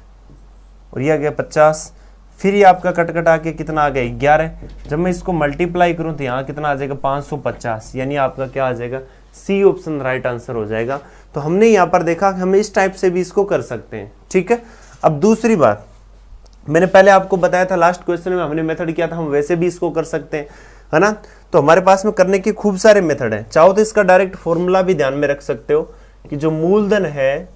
और ये आ गया 50, फिर ये आपका कट आके कितना आ गया 11। जब मैं इसको मल्टीप्लाई करूं तो यहाँ कितना आ जाएगा 550, यानी आपका क्या आ जाएगा सी ऑप्शन राइट आंसर हो जाएगा। तो हमने यहाँ पर देखा कि हम इस टाइप से भी इसको कर सकते हैं। ठीक है, अब दूसरी बात, मैंने पहले आपको बताया था लास्ट क्वेश्चन में हमने मेथड किया था, हम वैसे भी इसको कर सकते हैं, है ना। तो हमारे पास में करने के खूब सारे मेथड हैं। चाहो तो इसका डायरेक्ट फॉर्मूला भी ध्यान में रख सकते हो कि जो मूलधन है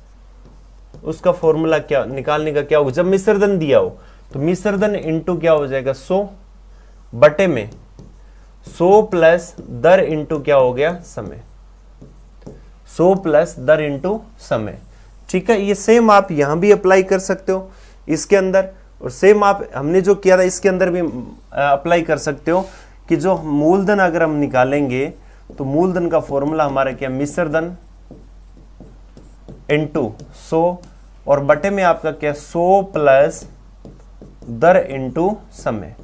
उसका फॉर्मूला क्या निकालने का क्या होगा। जब मिश्रधन दिया हो तो मिश्रधन इंटू क्या हो जाएगा 100 बटे में 100 प्लस दर इंटू क्या हो गया समय, 100 प्लस दर इंटू समय। ठीक है, ये सेम आप यहां भी अप्लाई कर सकते हो इसके अंदर, और सेम आप हमने जो किया था इसके अंदर भी अप्लाई कर सकते हो कि जो मूलधन अगर हम निकालेंगे तो मूलधन का फॉर्मूला हमारा क्या मिश्रधन इंटू 100 और बटे में आपका क्या 100 प्लस दर इंटू समय।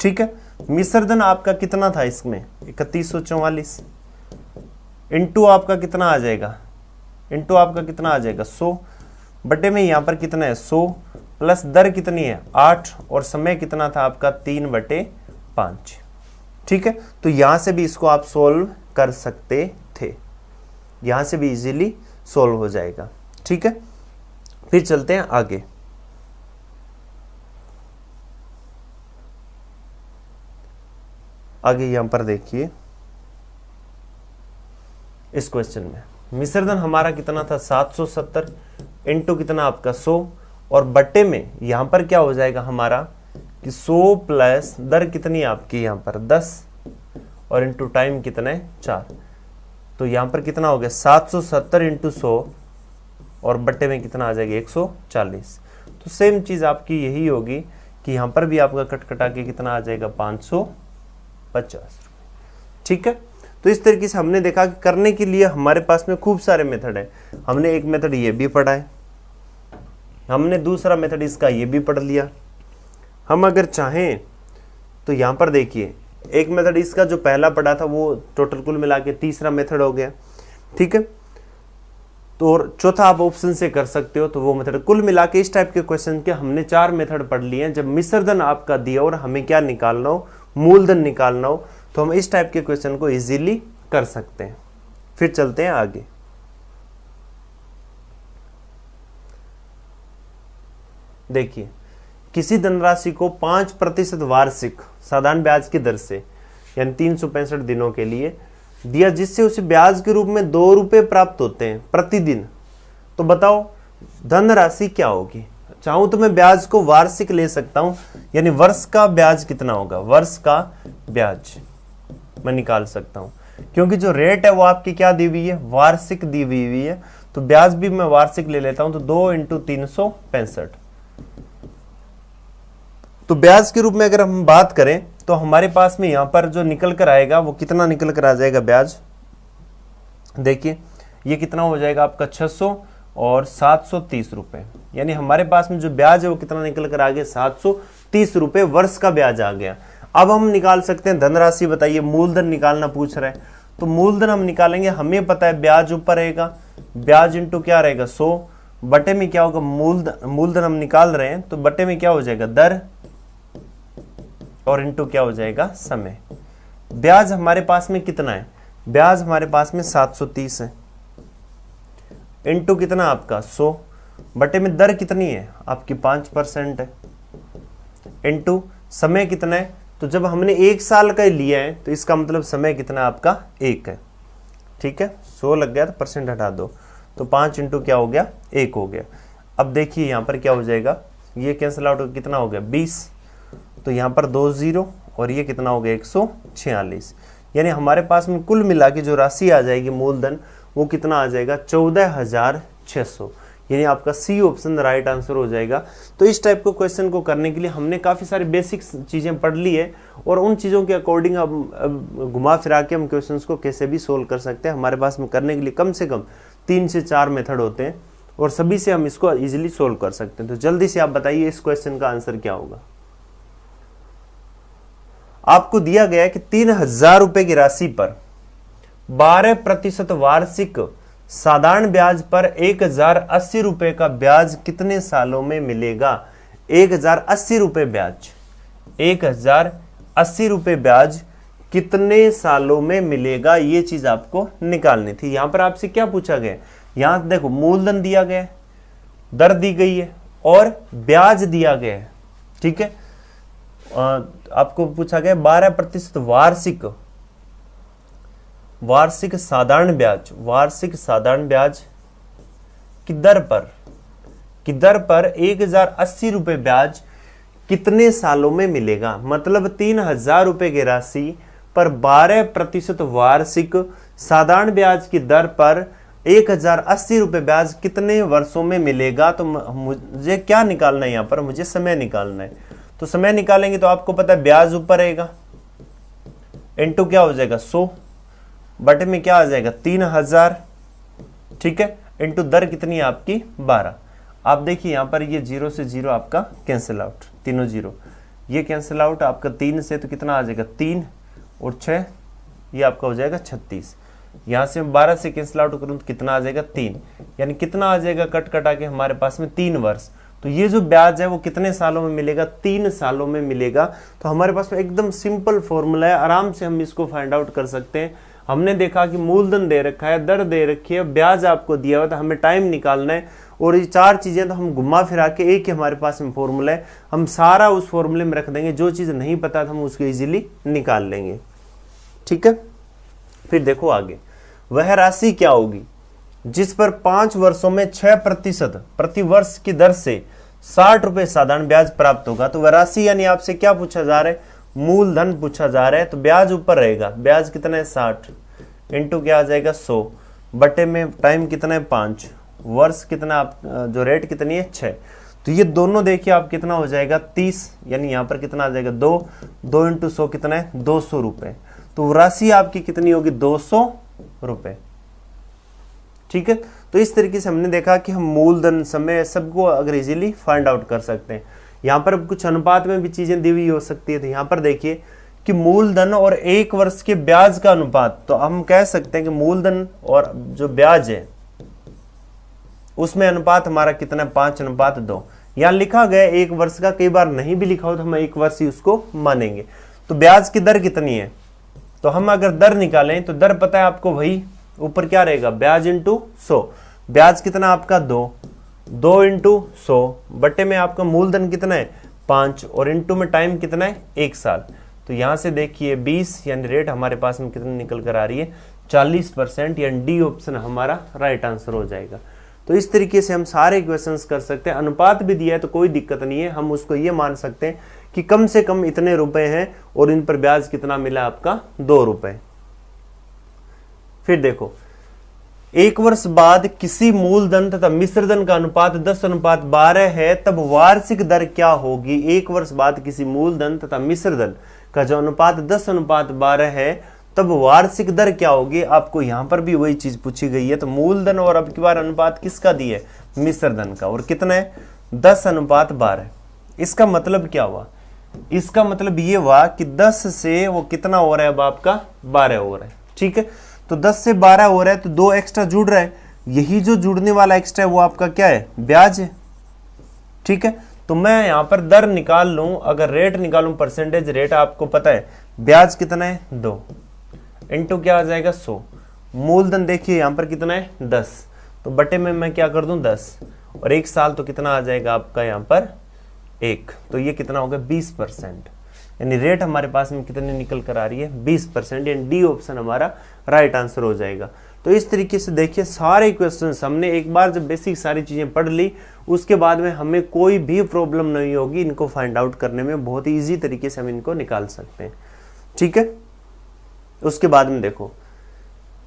ठीक है, मिश्रधन आपका कितना था इसमें 3144 इंटू आपका कितना आ जाएगा, इंटू आपका कितना आ जाएगा 100 बटे में यहां पर कितना है 100 प्लस दर कितनी है 8 और समय कितना था आपका 3/5। ठीक है, तो यहां से भी इसको आप सोल्व कर सकते थे, यहां से भी इजीली सोल्व हो जाएगा। ठीक है, फिर चलते हैं आगे। आगे यहां पर देखिए इस क्वेश्चन में मिश्रधन हमारा कितना था 770 इंटू कितना आपका 100 और बट्टे में यहां पर क्या हो जाएगा हमारा कि 100 प्लस दर कितनी आपकी यहां पर 10 और इंटू टाइम कितना है 4। तो यहां पर कितना हो गया 770 इंटू 100 और बट्टे में कितना आ जाएगा 140। तो सेम चीज आपकी यही होगी कि यहां पर भी आपका कटा के कितना आ जाएगा 550। ठीक है, तो इस तरीके से हमने देखा कि करने के लिए हमारे पास में खूब सारे मेथड है। हमने एक मेथड ये भी पढ़ा है, हमने दूसरा मेथड इसका ये भी पढ़ लिया। हम अगर चाहें तो यहां पर देखिए एक मेथड इसका जो पहला पढ़ा था वो टोटल कुल मिला के तीसरा मेथड हो गया। ठीक है, तो चौथा आप ऑप्शन से कर सकते हो, तो वो मेथड कुल मिला के इस टाइप के क्वेश्चन के हमने 4 मेथड पढ़ लिए हैं। जब मिश्रधन आपका दिया और हमें क्या निकालना हो मूलधन निकालना हो तो हम इस टाइप के क्वेश्चन को इजीली कर सकते हैं। फिर चलते हैं आगे। देखिए किसी धनराशि को 5% वार्षिक साधारण ब्याज की दर से यानी 365 दिनों के लिए दिया, जिससे उसे ब्याज के रूप में 2 रुपए प्राप्त होते हैं प्रतिदिन। तो बताओ धनराशि क्या होगी। चाहूं तो मैं ब्याज को वार्षिक ले सकता हूं, यानी वर्ष का ब्याज कितना होगा, वर्ष का ब्याज मैं निकाल सकता हूं, क्योंकि जो रेट है वो आपकी क्या दी हुई है वार्षिक दी हुई है। तो ब्याज भी मैं वार्षिक ले लेता हूं, तो 2 × 365। तो ब्याज के रूप में अगर हम बात करें तो हमारे पास में यहां पर जो निकल कर आएगा वो कितना निकल कर आ जाएगा ब्याज। देखिए ये कितना हो जाएगा आपका 600 और 730 रुपए, यानी हमारे पास में जो ब्याज है वो कितना निकल कर आ गया 730 रुपए वर्ष का ब्याज आ गया। अब हम निकाल सकते हैं धनराशि, बताइए मूलधन निकालना पूछ रहा है, तो मूलधन हम निकालेंगे। हमें पता है ब्याज ऊपर रहेगा, ब्याज इंटू क्या रहेगा 100 बटे में क्या होगा मूलधन हम निकाल रहे हैं, तो बटे में क्या हो जाएगा दर और इंटू क्या हो जाएगा समय। ब्याज हमारे पास में कितना है, ब्याज हमारे पास में 730 है इंटू कितना आपका 100 बटे में दर कितनी है आपकी 5% है इंटू समय कितना है। तो जब हमने 1 साल का लिया है तो इसका मतलब समय कितना आपका 1 है। ठीक है, 100 लग गया तो परसेंट हटा दो, तो 5 इंटू क्या हो गया 1 हो गया। अब देखिए यहाँ पर क्या हो जाएगा, ये कैंसिल आउट कितना हो गया 20, तो यहाँ पर 2 0 और ये कितना हो गया 146, यानी हमारे पास में कुल मिला के जो राशि आ जाएगी मूलधन वो कितना आ जाएगा 14,600, यानी आपका सी ऑप्शन राइट आंसर हो जाएगा। तो इस टाइप को क्वेश्चन को करने के लिए हमने काफ़ी सारी बेसिक चीज़ें पढ़ ली है और उन चीज़ों के अकॉर्डिंग अब घुमा फिरा के हम क्वेश्चंस को कैसे भी सोल्व कर सकते हैं। हमारे पास में करने के लिए कम से कम 3 से 4 मेथड होते हैं और सभी से हम इसको इजीली सोल्व कर सकते हैं। तो जल्दी से आप बताइए इस क्वेश्चन का आंसर क्या होगा। आपको दिया गया है कि 3,000 रुपए की राशि पर 12% वार्षिक साधारण ब्याज पर 1,080 रुपए का ब्याज कितने सालों में मिलेगा। 1,080 रुपए ब्याज, 1,080 रुपए ब्याज कितने सालों में मिलेगा, ये चीज आपको निकालनी थी। यहां पर आपसे क्या पूछा गया, यहां देखो मूलधन दिया गया है, दर दी गई है और ब्याज दिया गया है। ठीक है, आपको पूछा गया 12% वार्षिक साधारण ब्याज, वार्षिक साधारण ब्याज की दर पर 1,080 रुपए ब्याज कितने सालों में मिलेगा। मतलब 3,000 रुपए की राशि पर 12% वार्षिक साधारण ब्याज की दर पर 1,080 रुपए ब्याज कितने वर्षों में मिलेगा। तो मुझे क्या निकालना है, यहाँ पर मुझे समय निकालना है। तो समय निकालेंगे तो आपको पता है ब्याज ऊपर रहेगा, इनटू क्या हो जाएगा 100, बटे में क्या आ जाएगा 3,000, ठीक है, इनटू दर कितनी है आपकी 12। आप देखिए यहाँ पर ये 0 से 0 आपका कैंसिल आउट, तीनों 0, ये कैंसिल आउट आपका 3 से, तो कितना आ जाएगा 3 और 6, ये आपका हो जाएगा 36। यहाँ से 12 से कैंसिल आउट करूँ तो कितना आ जाएगा 3, यानी कितना आ जाएगा कट कटा के हमारे पास में 3 वर्ष। तो ये जो ब्याज है वो कितने सालों में मिलेगा, 3 सालों में मिलेगा। तो हमारे पास में एकदम सिंपल फॉर्मूला है, आराम से हम इसको फाइंड आउट कर सकते हैं। हमने देखा कि मूलधन दे रखा है, दर दे रखी है, ब्याज आपको दिया हुआ, तो हमें टाइम निकालना है और ये 4 चीजें तो हम घुमा फिरा के एक ही हमारे पास में फॉर्मूला है, हम सारा उस फॉर्मूले में रख देंगे। जो चीज नहीं पता था हम उसको इजीली निकाल लेंगे। ठीक है, फिर देखो आगे, वह राशि क्या होगी जिस पर 5 वर्षों में 6% प्रति वर्ष की दर से 60 रुपए साधारण ब्याज प्राप्त होगा। तो वह राशि यानी आपसे क्या पूछा जा रहा है, मूलधन पूछा जा रहा है। तो ब्याज ऊपर रहेगा, ब्याज कितना है 60, इंटू क्या आ जाएगा 100, बटे में टाइम कितना है 5, वर्ष कितना आप जो रेट कितनी है 6। तो ये दोनों देखिए आप कितना हो जाएगा 30, यानी यहाँ पर कितना आ जाएगा 2 इंटू 100 कितना है 200 रुपए। तो राशि आपकी कितनी होगी 200 रुपए। ठीक है, तो इस तरीके से हमने देखा कि हम मूलधन, समय, सबको अगर इजीली फाइंड आउट कर सकते हैं। यहाँ पर कुछ अनुपात में भी चीजें दी हुई हो सकती है। तो यहाँ पर देखिए कि मूलधन और 1 वर्ष के ब्याज का अनुपात, तो हम कह सकते हैं कि मूलधन और जो ब्याज है उसमें अनुपात हमारा कितना है 5:2। यहाँ लिखा गया 1 वर्ष का, कई बार नहीं भी लिखा हो तो हम 1 वर्ष ही उसको मानेंगे। तो ब्याज की दर कितनी है, तो हम अगर दर निकालें तो दर पता है आपको, वही ऊपर क्या रहेगा ब्याज इंटू 100। ब्याज कितना आपका 2 इंटू 100, बटे में आपका मूलधन कितना है 5 और इंटू में टाइम कितना है 1 साल। तो यहां से देखिए 20, यानी रेट हमारे पास में कितनी निकल कर आ रही है 40%, यानी डी ऑप्शन हमारा राइट आंसर हो जाएगा। तो इस तरीके से हम सारे क्वेश्चंस कर सकते हैं। अनुपात भी दिया है तो कोई दिक्कत नहीं है, हम उसको ये मान सकते हैं कि कम से कम इतने रुपए हैं और इन पर ब्याज कितना मिला आपका 2 रुपए। फिर देखो 1 वर्ष बाद किसी मूलधन तथा मिश्रधन का अनुपात 10:12 है, तब वार्षिक दर क्या होगी। 1 वर्ष बाद किसी मूलधन तथा मिश्रधन का जो अनुपात 10:12 है, तब वार्षिक दर क्या होगी। आपको यहां पर भी वही चीज पूछी गई है। तो मूलधन और अब की बार अनुपात किसका दिया है, मिश्रधन का, और कितना है 10:12। इसका मतलब क्या हुआ, इसका मतलब ये हुआ कि 10 से वो कितना हो रहा है अब आपका 12 हो रहा है। ठीक है, तो 10 से 12 हो रहा है तो 2 एक्स्ट्रा जुड़ रहा है, यही जो जुड़ने वाला एक्स्ट्रा है वो आपका क्या है, ब्याज है। ठीक है, तो मैं यहां पर दर निकाल लूं, अगर रेट निकालूं परसेंटेज रेट, आपको पता है ब्याज कितना है 2 इंटू क्या आ जाएगा 100, मूलधन देखिए यहां पर कितना है 10, तो बटे में मैं क्या कर दूं 10, और 1 साल तो कितना आ जाएगा आपका यहां पर 1, तो ये कितना होगा 20%, यानी रेट हमारे पास में कितनी निकल कर आ रही है 20%, यानी डी ऑप्शन हमारा राइट आंसर हो जाएगा। तो इस तरीके से देखिए सारे क्वेश्चंस हमने एक बार जब बेसिक सारी चीजें पढ़ ली, उसके बाद में हमें कोई भी प्रॉब्लम नहीं होगी इनको फाइंड आउट करने में, बहुत ही ईजी तरीके से हम इनको निकाल सकते हैं। ठीक है, उसके बाद में देखो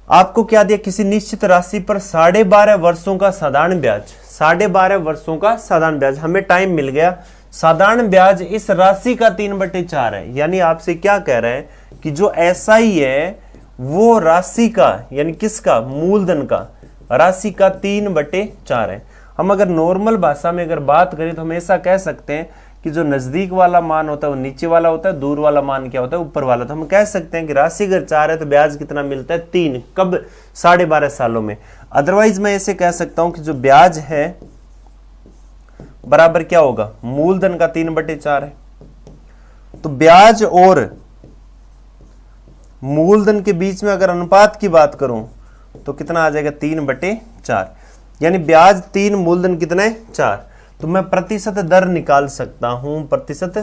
आपको क्या दिया, किसी निश्चित राशि पर 12.5 वर्षों का साधारण ब्याज, 12.5 वर्षों का साधारण ब्याज, हमें टाइम मिल गया। साधारण ब्याज इस राशि का 3/4 है, यानी आपसे क्या कह रहे हैं कि जो SI है वो राशि का, यानी किसका, मूलधन का, राशि का 3/4 है। हम अगर नॉर्मल भाषा में अगर बात करें तो हम ऐसा कह सकते हैं कि जो नजदीक वाला मान होता है वो नीचे वाला होता है, दूर वाला मान क्या होता है, ऊपर वाला। तो हम कह सकते हैं कि राशि अगर 4 है तो ब्याज कितना मिलता है, 3। कब, 12.5 सालों में। अदरवाइज मैं ऐसे कह सकता हूं कि जो ब्याज है बराबर क्या होगा, मूलधन का 3/4 है। तो ब्याज और मूलधन के बीच में अगर अनुपात की बात करूं तो कितना आ जाएगा, 3/4, यानी ब्याज 3, मूलधन कितना है, 4। तो मैं प्रतिशत दर निकाल सकता हूं, प्रतिशत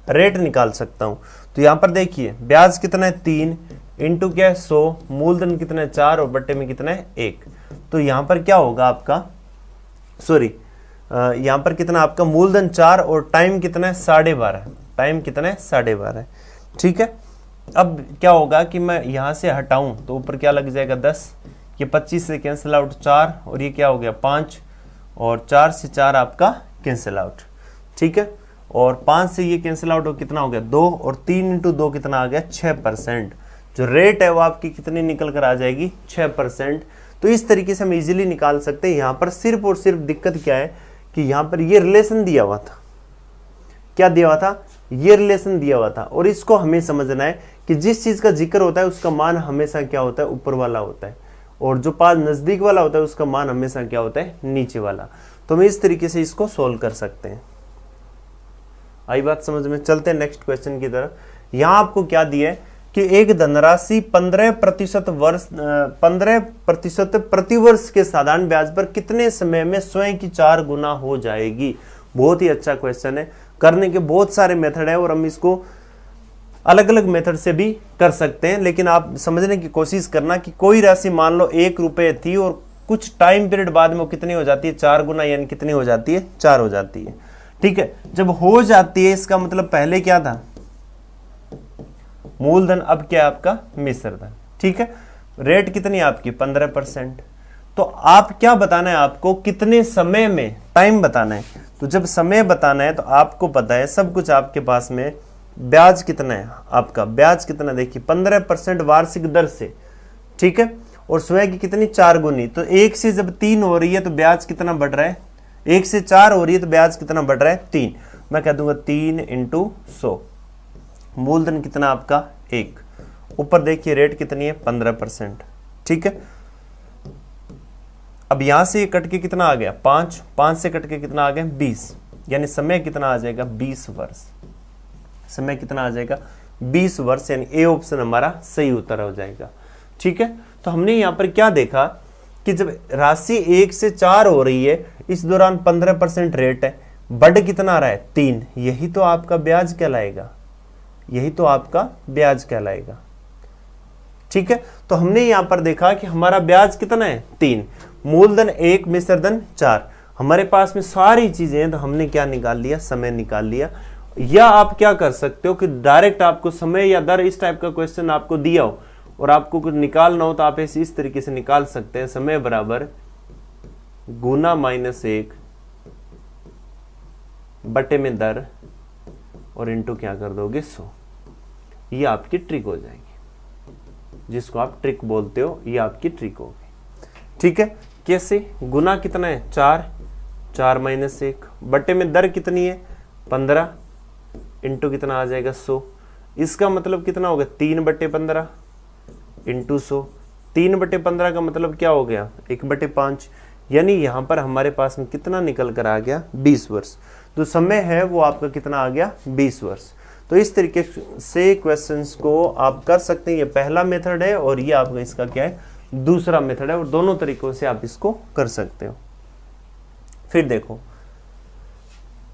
रेट निकाल सकता हूं। तो यहां पर देखिए ब्याज कितना है, 3 इंटू क्या है 100, मूलधन कितना है 4 और बट्टे में कितना है 1। तो यहां पर क्या होगा आपका, सॉरी यहां पर कितना आपका मूलधन 4 और टाइम कितना है 12.5, टाइम कितना है 12.5, ठीक है। अब क्या होगा कि मैं यहां से हटाऊं तो ऊपर क्या लग जाएगा 10, ये 25 से कैंसिल आउट 4 और ये क्या हो गया 5 और 4 से 4 आपका कैंसिल आउट, ठीक है। और 5 से ये कैंसिल आउट हो कितना हो गया 2 और 3 इंटू 2 कितना आ गया 6%। जो रेट है वो आपकी कितनी निकल कर आ जाएगी 6%। तो इस तरीके से हम इजीली निकाल सकते हैं। यहाँ पर सिर्फ और सिर्फ दिक्कत क्या है कि यहाँ पर ये रिलेशन दिया हुआ था, क्या दिया हुआ था, ये रिलेशन दिया हुआ था। और इसको हमें समझना है कि जिस चीज का जिक्र होता है उसका मान हमेशा क्या होता है, ऊपर वाला होता है, और जो पास नजदीक वाला होता है उसका मान हमेशा क्या होता है, नीचे वाला। तो हम इस तरीके से इसको सोल्व कर सकते हैं। आई बात समझ में। चलते हैं नेक्स्ट क्वेश्चन की तरफ। यहां आपको क्या दिया है कि एक धनराशि 15% प्रतिवर्ष के साधारण ब्याज पर कितने समय में स्वयं की 4 गुना हो जाएगी। बहुत ही अच्छा क्वेश्चन है, करने के बहुत सारे मेथड है और हम इसको अलग अलग मेथड से भी कर सकते हैं, लेकिन आप समझने की कोशिश करना कि कोई राशि मान लो 1 रुपए थी और कुछ टाइम पीरियड बाद में वो कितनी हो जाती है, 4 गुना, यानी कितनी हो जाती है, 4 हो जाती है, ठीक है। जब हो जाती है इसका मतलब पहले क्या था, मूलधन, अब क्या है आपका मिश्र धन, ठीक है। रेट कितनी आपकी 15%। तो आप क्या बताना है, आपको कितने समय में, टाइम बताना है। तो जब समय बताना है तो आपको पता है सब कुछ आपके पास में, ब्याज कितना है आपका, ब्याज कितना, देखिए 15% वार्षिक दर से, ठीक है। और स्वयं की कितनी 4 गुनी। तो 1 से जब 3 हो रही है तो ब्याज कितना बढ़ रहा है, 1 से 4 हो रही है तो ब्याज कितना बढ़ रहा है 3। मैं कह दूंगा 3 इंटू 100, मूलधन कितना आपका 1, ऊपर देखिए रेट कितनी है 15%, ठीक है। अब यहां से कट के कितना आ गया 5, 5 से कट के कितना आ गया 20, यानी समय कितना आ जाएगा 20 वर्ष, समय कितना आ जाएगा 20 वर्ष, यानी ए ऑप्शन हमारा सही उत्तर हो जाएगा, ठीक है। तो हमने यहां पर क्या देखा कि जब राशि 1 से 4 हो रही है, इस दौरान 15% रेट है, बढ़ कितना आ रहा है 3, यही तो आपका ब्याज कहलाएगा, यही तो आपका ब्याज कहलाएगा, ठीक है। तो हमने यहां पर देखा कि हमारा ब्याज कितना है 3, मूलधन 1, मिश्रधन 4, हमारे पास में सारी चीजें हैं। तो हमने क्या निकाल लिया, समय निकाल लिया। या आप क्या कर सकते हो कि डायरेक्ट आपको समय या दर, इस टाइप का क्वेश्चन आपको दिया हो और आपको कुछ निकालना हो तो आप ऐसे इस तरीके से निकाल सकते हैं, समय बराबर गुना -1 बटे में दर और इंटू क्या कर दोगे 100। ये आपकी ट्रिक हो जाएगी, जिसको आप ट्रिक बोलते हो, ये आपकी ट्रिक होगी, ठीक है। कैसे, गुना कितना है 4, 4 - 1 बटे में दर कितनी है 15 इंटू कितना आ जाएगा 100। इसका मतलब कितना हो गया 3/15 इंटू 100। 3/15 का मतलब क्या हो गया 1/5, यानी यहां पर हमारे पास में कितना निकल कर आ गया 20 वर्ष। तो समय है वो आपका कितना आ गया 20 वर्ष। तो इस तरीके से क्वेश्चंस को आप कर सकते हैं। ये पहला मेथड है और ये आपका इसका क्या है दूसरा मेथड है, और दोनों तरीकों से आप इसको कर सकते हो। फिर देखो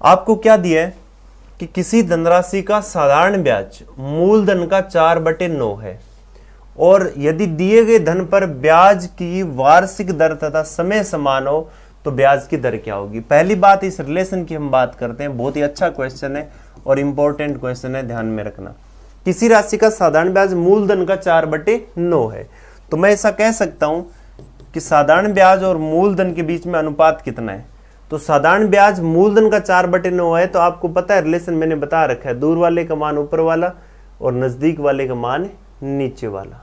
आपको क्या दिया है कि किसी धनराशि का साधारण ब्याज मूलधन का 4/9 है, और यदि दिए गए धन पर ब्याज की वार्षिक दर तथा समय समान हो तो ब्याज की दर क्या होगी। पहली बात इस रिलेशन की हम बात करते हैं, बहुत ही अच्छा क्वेश्चन है और इंपॉर्टेंट क्वेश्चन है, ध्यान में रखना। किसी राशि का साधारण ब्याज मूलधन का 4/9 है। तो मैं ऐसा कह सकता हूं कि साधारण ब्याज और मूलधन के बीच में अनुपात कितना है। तो साधारण ब्याज मूलधन का 4/9 है। तो आपको पता है रिलेशन मैंने बता रखा है, दूर वाले का मान ऊपर वाला और नजदीक वाले का मान नीचे वाला,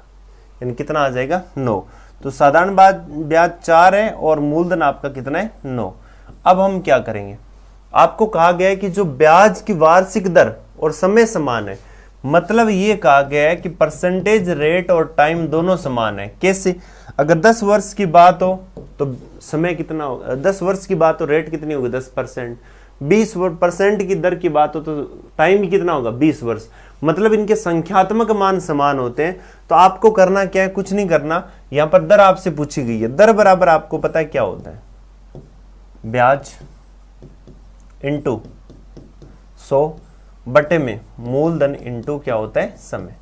यानी कितना आ जाएगा 9। तो साधारण ब्याज 4 है और मूलधन आपका कितना है 9। अब हम क्या करेंगे, आपको कहा गया है कि जो ब्याज की वार्षिक दर और समय समान है, मतलब ये कहा गया है कि परसेंटेज रेट और टाइम दोनों समान है। कैसे, अगर 10 वर्ष की बात हो तो समय कितना होगा, 10 वर्ष की बात हो रेट कितनी होगी 10%, 20% की दर की बात हो तो टाइम भी कितना होगा 20 वर्ष। मतलब इनके संख्यात्मक मान समान होते हैं। तो आपको करना क्या है, कुछ नहीं करना, यहां पर दर आपसे पूछी गई है, दर बराबर आपको पता है क्या होता है, ब्याज इंटू 100 बटे में मूलधन इंटू क्या होता है समय।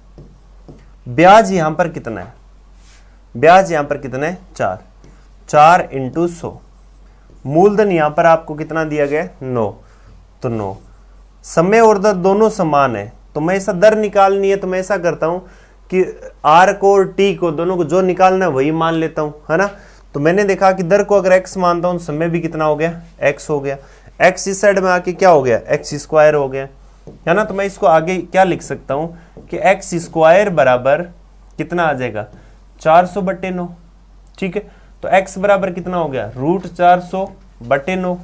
ब्याज यहां पर कितना है, ब्याज यहां पर कितना है 4 इंटू 100, मूलधन यहां पर आपको कितना दिया गया 9, तो 9। समय और दर दोनों समान है, तो मैं ऐसा दर निकालनी है तो मैं ऐसा करता हूं कि आर को और टी को दोनों को जो निकालना है वही मान लेता हूं, है ना। तो मैंने देखा कि दर को अगर x मानता हूं, समय भी कितना हो गया x हो गया, x इस साइड में आके क्या हो गया x² हो गया, है ना। तो मैं इसको आगे क्या लिख सकता हूं कि x² बराबर कितना आ जाएगा 400/9, ठीक है। तो x बराबर कितना हो गया √400/9,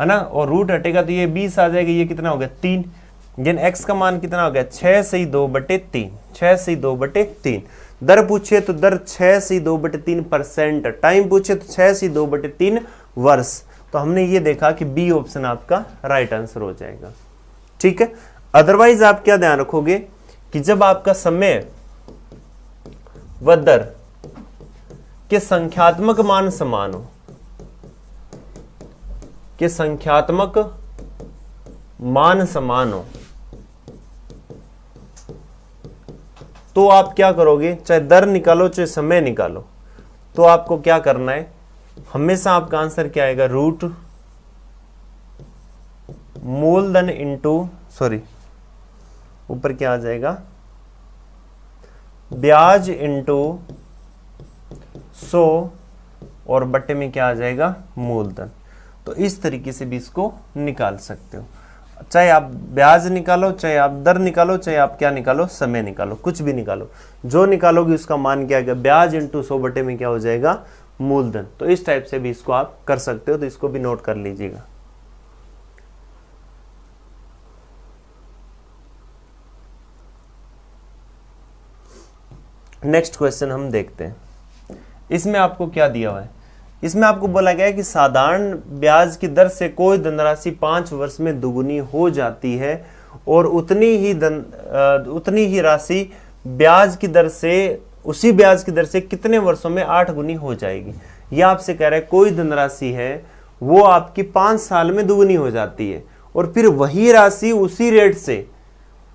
है ना, और रूट हटेगा तो ये 20 आ जाएगा, ये कितना हो गया 3, यानी x का मान कितना हो गया 6 से 2/3, 6 से 2/3। दर पूछे तो दर 6 से 2/3%, टाइम पूछे तो 6 से 2/3 वर्ष। तो हमने ये देखा कि बी ऑप्शन आपका राइट आंसर हो जाएगा, ठीक है। अदरवाइज आप क्या ध्यान रखोगे कि जब आपका समय व दर के संख्यात्मक मान समान हो, के संख्यात्मक मान समान हो, तो आप क्या करोगे, चाहे दर निकालो चाहे समय निकालो, तो आपको क्या करना है, हमेशा आपका आंसर क्या आएगा रूट मूलधन इंटू ऊपर क्या आ जाएगा ब्याज इंटू 100 और बट्टे में क्या आ जाएगा मूलधन। तो इस तरीके से भी इसको निकाल सकते हो, चाहे आप ब्याज निकालो, चाहे आप दर निकालो, चाहे आप क्या निकालो समय निकालो, कुछ भी निकालो, जो निकालोगे उसका मान क्या आएगा ब्याज इंटू 100 बटे में क्या हो जाएगा मूलधन। तो इस टाइप से भी इसको आप कर सकते हो, तो इसको भी नोट कर लीजिएगा। नेक्स्ट क्वेश्चन हम देखते हैं। इसमें आपको क्या दिया हुआ है, इसमें आपको बोला गया है कि साधारण ब्याज की दर से कोई धनराशि 5 वर्ष में दुगुनी हो जाती है और उतनी ही राशि ब्याज की दर से, उसी ब्याज की दर से कितने वर्षों में 8 गुनी हो जाएगी। यह आपसे कह रहा है कोई धनराशि है वो आपकी 5 साल में दुगुनी हो जाती है और फिर वही राशि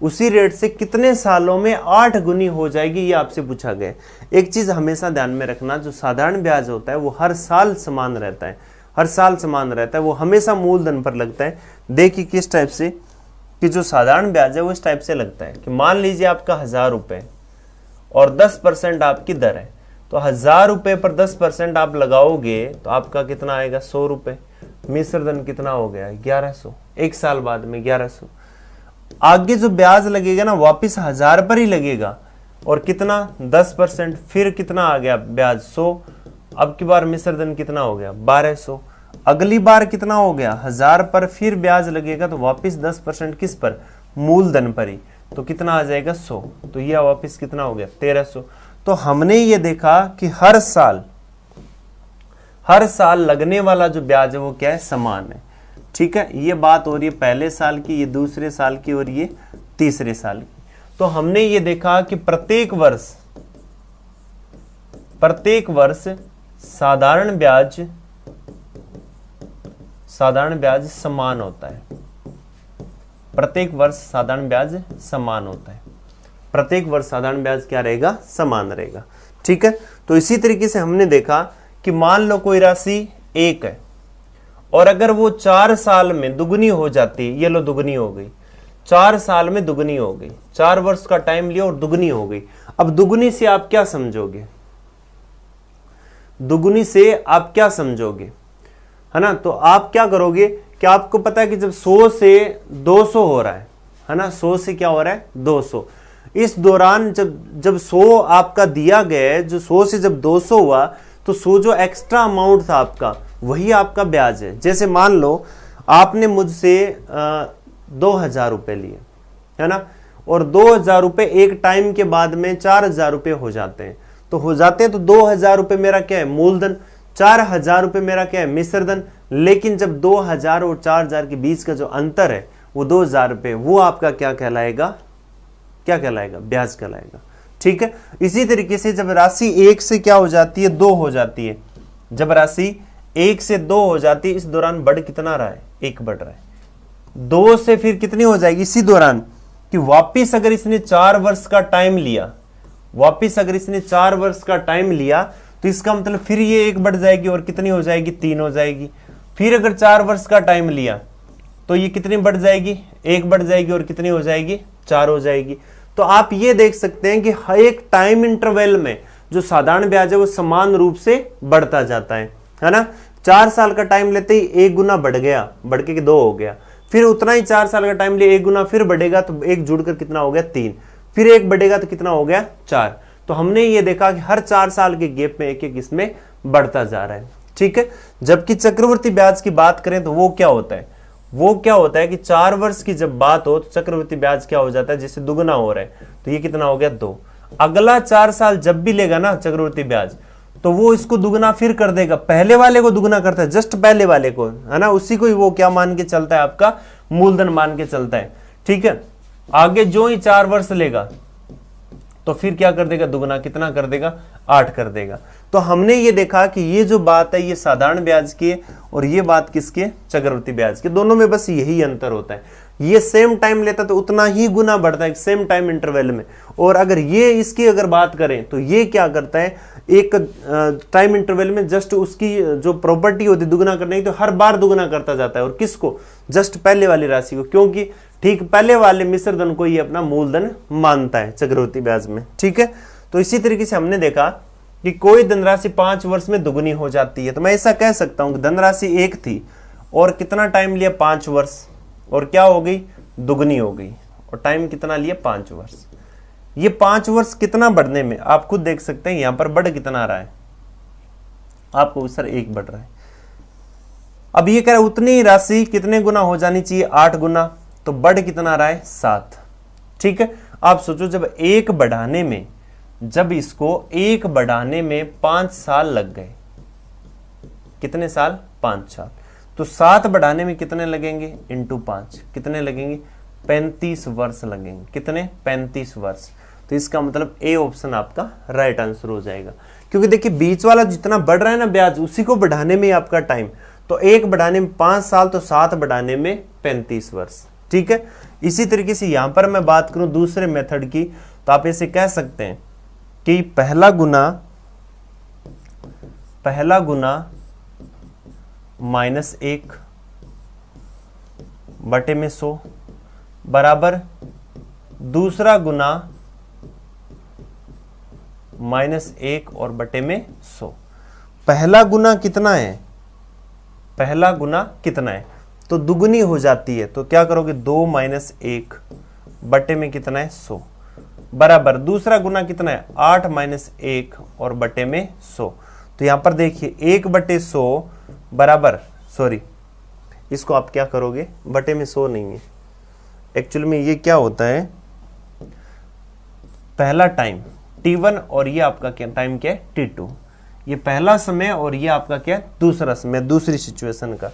उसी रेट से कितने सालों में 8 गुनी हो जाएगी, ये आपसे पूछा गया। एक चीज हमेशा ध्यान में रखना, जो साधारण ब्याज होता है वो हर साल समान रहता है, हर साल समान रहता है, वो हमेशा मूलधन पर लगता है। देखिए किस टाइप से, कि जो साधारण ब्याज है वो इस टाइप से लगता है कि मान लीजिए आपका 1000 रुपए और 10% आपकी दर है, तो 1000 रुपए पर 10% आप लगाओगे तो आपका कितना आएगा 100 रुपए, मिश्र धन कितना हो गया 1100, एक साल बाद में 1100। आगे जो ब्याज लगेगा ना वापिस 1000 पर ही लगेगा और कितना 10%, फिर कितना आ गया ब्याज 100, अब की बार मिश्र धन कितना हो गया 1200, अगली बार कितना हो गया 1000 पर फिर ब्याज लगेगा तो वापिस 10% किस पर मूलधन पर ही, तो कितना आ जाएगा 100, तो यह वापिस कितना हो गया 1300। तो हमने ये देखा कि हर साल लगने वाला जो ब्याज है वो क्या है समान है, ठीक है। ये बात हो रही है पहले साल की, ये दूसरे साल की और ये तीसरे साल की। तो हमने ये देखा कि प्रत्येक वर्ष साधारण ब्याज समान होता है, प्रत्येक वर्ष साधारण ब्याज समान होता है, प्रत्येक वर्ष साधारण ब्याज क्या रहेगा समान रहेगा, ठीक है। तो इसी तरीके से हमने देखा कि मान लो कोई राशि 1 है और अगर वो 4 साल में दुगनी हो जाती, ये लो दुगनी हो गई, 4 साल में दुगनी हो गई, 4 वर्ष का टाइम लिया और दुगनी हो गई। अब दुगनी से आप क्या समझोगे, दुगनी से आप क्या समझोगे, है ना। तो आप क्या करोगे कि आपको पता है कि जब 100 से 200 हो रहा है ना, 100 से क्या हो रहा है 200, इस दौरान जब 100 आपका दिया गया है, जो 100 से जब 200 हुआ तो 100 जो एक्स्ट्रा अमाउंट था आपका वही आपका ब्याज है। जैसे मान लो आपने मुझसे 2000 रुपये लिए, है ना, और 2000 रुपये एक टाइम के बाद में 4000 रुपये हो जाते हैं, तो 2000 रुपये मेरा क्या है मूलधन, 4000 रुपये मेरा क्या है मिश्रधन। लेकिन जब 2000 और 4000 के बीच का जो अंतर है वो 2000 रुपये, वो आपका क्या कहलाएगा, क्या कहलाएगा, ब्याज कहलाएगा। ठीक है। इसी तरीके से जब राशि 1 से क्या हो जाती है 2 हो जाती है, जब राशि 1 से 2 हो जाती है, इस दौरान बढ़ कितना रहा है, 1 बढ़ रहा है। 2 से फिर कितनी हो जाएगी इसी दौरान, कि वापिस अगर इसने 4 वर्ष का टाइम लिया, वापिस अगर इसने 4 वर्ष का टाइम लिया तो इसका मतलब फिर ये 1 बढ़ जाएगी और कितनी हो जाएगी 3 हो जाएगी। फिर अगर 4 वर्ष का टाइम लिया तो ये कितनी बढ़ जाएगी, 1 बढ़ जाएगी और कितनी हो जाएगी 4 हो जाएगी। तो आप ये देख सकते हैं कि हर एक टाइम इंटरवल में जो साधारण ब्याज है वो समान रूप से बढ़ता जाता है ना। 4 साल का टाइम लेते ही 1 गुना बढ़ गया, बढ़ के 2 हो गया, फिर उतना ही 4 साल का टाइम लिए 1 गुना फिर बढ़ेगा, तो 1 जुड़कर कितना हो गया 3, फिर 1 बढ़ेगा तो कितना हो गया 4। तो हमने ये देखा कि हर 4 साल के गैप में एक एक इसमें बढ़ता जा रहा है। ठीक है। जबकि चक्रवृद्धि ब्याज की बात करें तो वो क्या होता है, वो क्या होता है कि 4 वर्ष की जब बात हो तो चक्रवृद्धि ब्याज क्या हो जाता है, जैसे दुगना हो रहा है तो ये कितना हो गया 2। अगला 4 साल जब भी लेगा ना चक्रवृद्धि ब्याज, तो वो इसको दुगना फिर कर देगा, पहले वाले को दुगना करता है, जस्ट पहले वाले को, है ना, उसी को ही वो क्या मान के चलता है, आपका मूलधन मान के चलता है। ठीक है। आगे जो ही 4 वर्ष लेगा तो फिर क्या कर देगा, दुगना कितना कर देगा, 8 कर देगा। तो हमने ये देखा कि ये जो बात है ये साधारण ब्याज की है और ये बात किसकी है, चक्रवृद्धि ब्याज की। दोनों में बस यही अंतर होता है, ये सेम टाइम लेता तो उतना ही गुना बढ़ता है सेम टाइम इंटरवल में, और अगर ये इसकी अगर बात करें तो ये क्या करता है, एक टाइम इंटरवल में जस्ट उसकी जो प्रॉपर्टी होती है दुगना करने की, तो हर बार दुगना करता जाता है, और किसको, जस्ट पहले वाली राशि को, क्योंकि ठीक पहले वाले मिश्रधन को ये अपना मूलधन मानता है चक्रवृद्धि ब्याज में। ठीक है। तो इसी तरीके से हमने देखा कि कोई धनराशि 5 वर्ष में दुगनी हो जाती है, तो मैं ऐसा कह सकता हूं कि धनराशि 1 थी और कितना टाइम लिया 5 वर्ष, और क्या हो गई, दुगनी हो गई, और टाइम कितना लिया 5 वर्ष। ये 5 वर्ष कितना बढ़ने में आप खुद देख सकते हैं, यहां पर बढ़ कितना आ रहा है आपको, सर 1 बढ़ रहा है। अब ये कह रहा है उतनी राशि कितने गुना हो जानी चाहिए, 8 गुना, तो बढ़ कितना आ रहा है 7। ठीक है। आप सोचो जब 1 बढ़ाने में, जब इसको 1 बढ़ाने में 5 साल लग गए, कितने साल, 5 साल, तो 7 बढ़ाने में कितने लगेंगे, इंटू 5 कितने लगेंगे, 35 वर्ष लगेंगे। कितने, 35 वर्ष। तो इसका मतलब ए ऑप्शन आपका राइट आंसर हो जाएगा, क्योंकि देखिए बीच वाला जितना बढ़ रहा है ना ब्याज, उसी को बढ़ाने में आपका टाइम, तो 1 बढ़ाने में 5 साल, तो 7 बढ़ाने में 35 वर्ष। ठीक है। इसी तरीके से यहां पर मैं बात करूं दूसरे मेथड की, तो आप ऐसे कह सकते हैं कि पहला गुना -1 बटे में 100 बराबर दूसरा गुना -1 और बटे में 100। पहला गुना कितना है, पहला गुना कितना है, तो दुगनी हो जाती है, तो क्या करोगे 2 - 1 बटे में कितना है 100 बराबर दूसरा गुना कितना है 8 - 1 और बटे में 100। तो यहां पर देखिए 1 बटे 100 बराबर, सॉरी इसको आप क्या करोगे, बटे में 100 नहीं है, एक्चुअली में ये क्या होता है, पहला टाइम T1 और ये आपका क्या टाइम क्या है T2, ये पहला समय और ये आपका क्या दूसरा समय, दूसरी सिचुएशन का।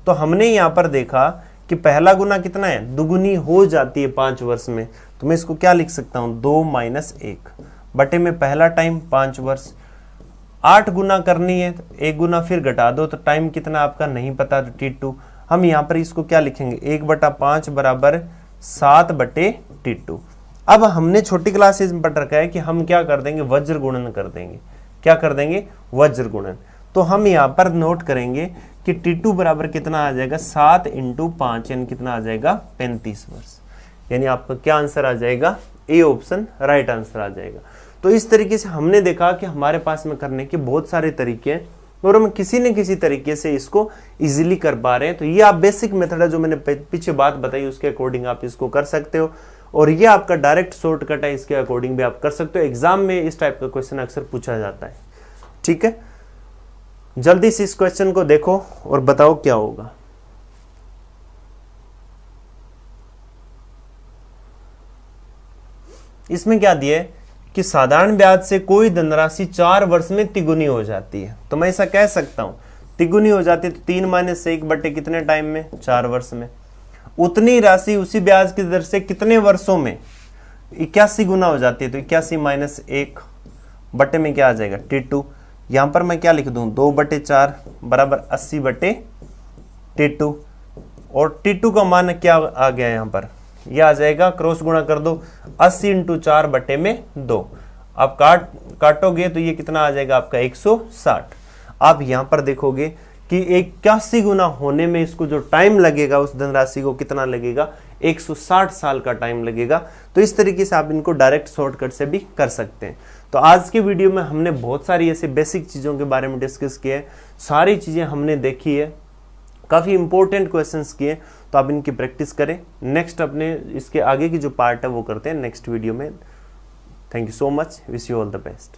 तो हमने यहां पर देखा कि पहला गुना कितना है, दुगुनी हो जाती है 5 वर्ष में, तो मैं इसको क्या लिख सकता हूं 2 - 1 बटे में पहला टाइम 5 वर्ष। 8 गुना करनी है तो 1 गुना फिर घटा दो, तो टाइम कितना आपका नहीं पता, तो T2। हम यहां पर इसको क्या लिखेंगे 1/5 बराबर 7 बटे T2। अब हमने छोटी क्लासेज में पढ़ रखा है कि हम क्या कर देंगे, वज्र गुणन कर देंगे। क्या कर देंगे, वज्र गुणन। तो हम यहां पर नोट करेंगे कि T2 बराबर कितना आ जाएगा 7 × 5 यानी कितना आ जाएगा 35 वर्ष। यानी आपका क्या आंसर आ जाएगा, ए ऑप्शन राइट आंसर आ जाएगा। तो इस तरीके से हमने देखा कि हमारे पास में करने के बहुत सारे तरीके हैं और हम किसी न किसी तरीके से इसको इजीली कर पा रहे हैं। तो ये आप बेसिक मेथड है जो मैंने पीछे बात बताई, उसके अकॉर्डिंग आप इसको कर सकते हो और ये आपका डायरेक्ट शॉर्टकट है, इसके अकॉर्डिंग भी आप कर सकते हो। एग्जाम में इस टाइप का क्वेश्चन अक्सर पूछा जाता है। ठीक है, जल्दी से इस क्वेश्चन को देखो और बताओ क्या होगा। इसमें क्या दिया है कि साधारण ब्याज से कोई धनराशि 4 वर्ष में तिगुनी हो जाती है। तो मैं ऐसा कह सकता हूं, तिगुनी हो जाती है तो 3 - 1 बटे कितने टाइम में, 4 वर्ष में। उतनी राशि उसी ब्याज की दर से कितने वर्षों में, 81 गुना हो जाती है। तो 81 - 1 बटे में क्या आ जाएगा, T2। यहां पर मैं क्या लिख दूं, 2/4 बराबर 80 बटे T2। और T2 का मान क्या आ गया यहां पर, यह आ जाएगा, क्रॉस गुणा कर दो, 80 × 4 बटे में 2। आप काटोगे तो ये कितना आ जाएगा आपका 160। आप यहां पर देखोगे कि 81 गुना होने में इसको जो टाइम लगेगा उस धनराशि को कितना लगेगा, 160 साल का टाइम लगेगा। तो इस तरीके से आप इनको डायरेक्ट शॉर्टकट से भी कर सकते हैं। तो आज के वीडियो में हमने बहुत सारी ऐसे बेसिक चीज़ों के बारे में डिस्कस किया है, सारी चीज़ें हमने देखी है, काफ़ी इंपॉर्टेंट क्वेश्चंस किए। तो आप इनकी प्रैक्टिस करें। नेक्स्ट अपने इसके आगे की जो पार्ट है वो करते हैं नेक्स्ट वीडियो में। Thank you so much, wish you all the best.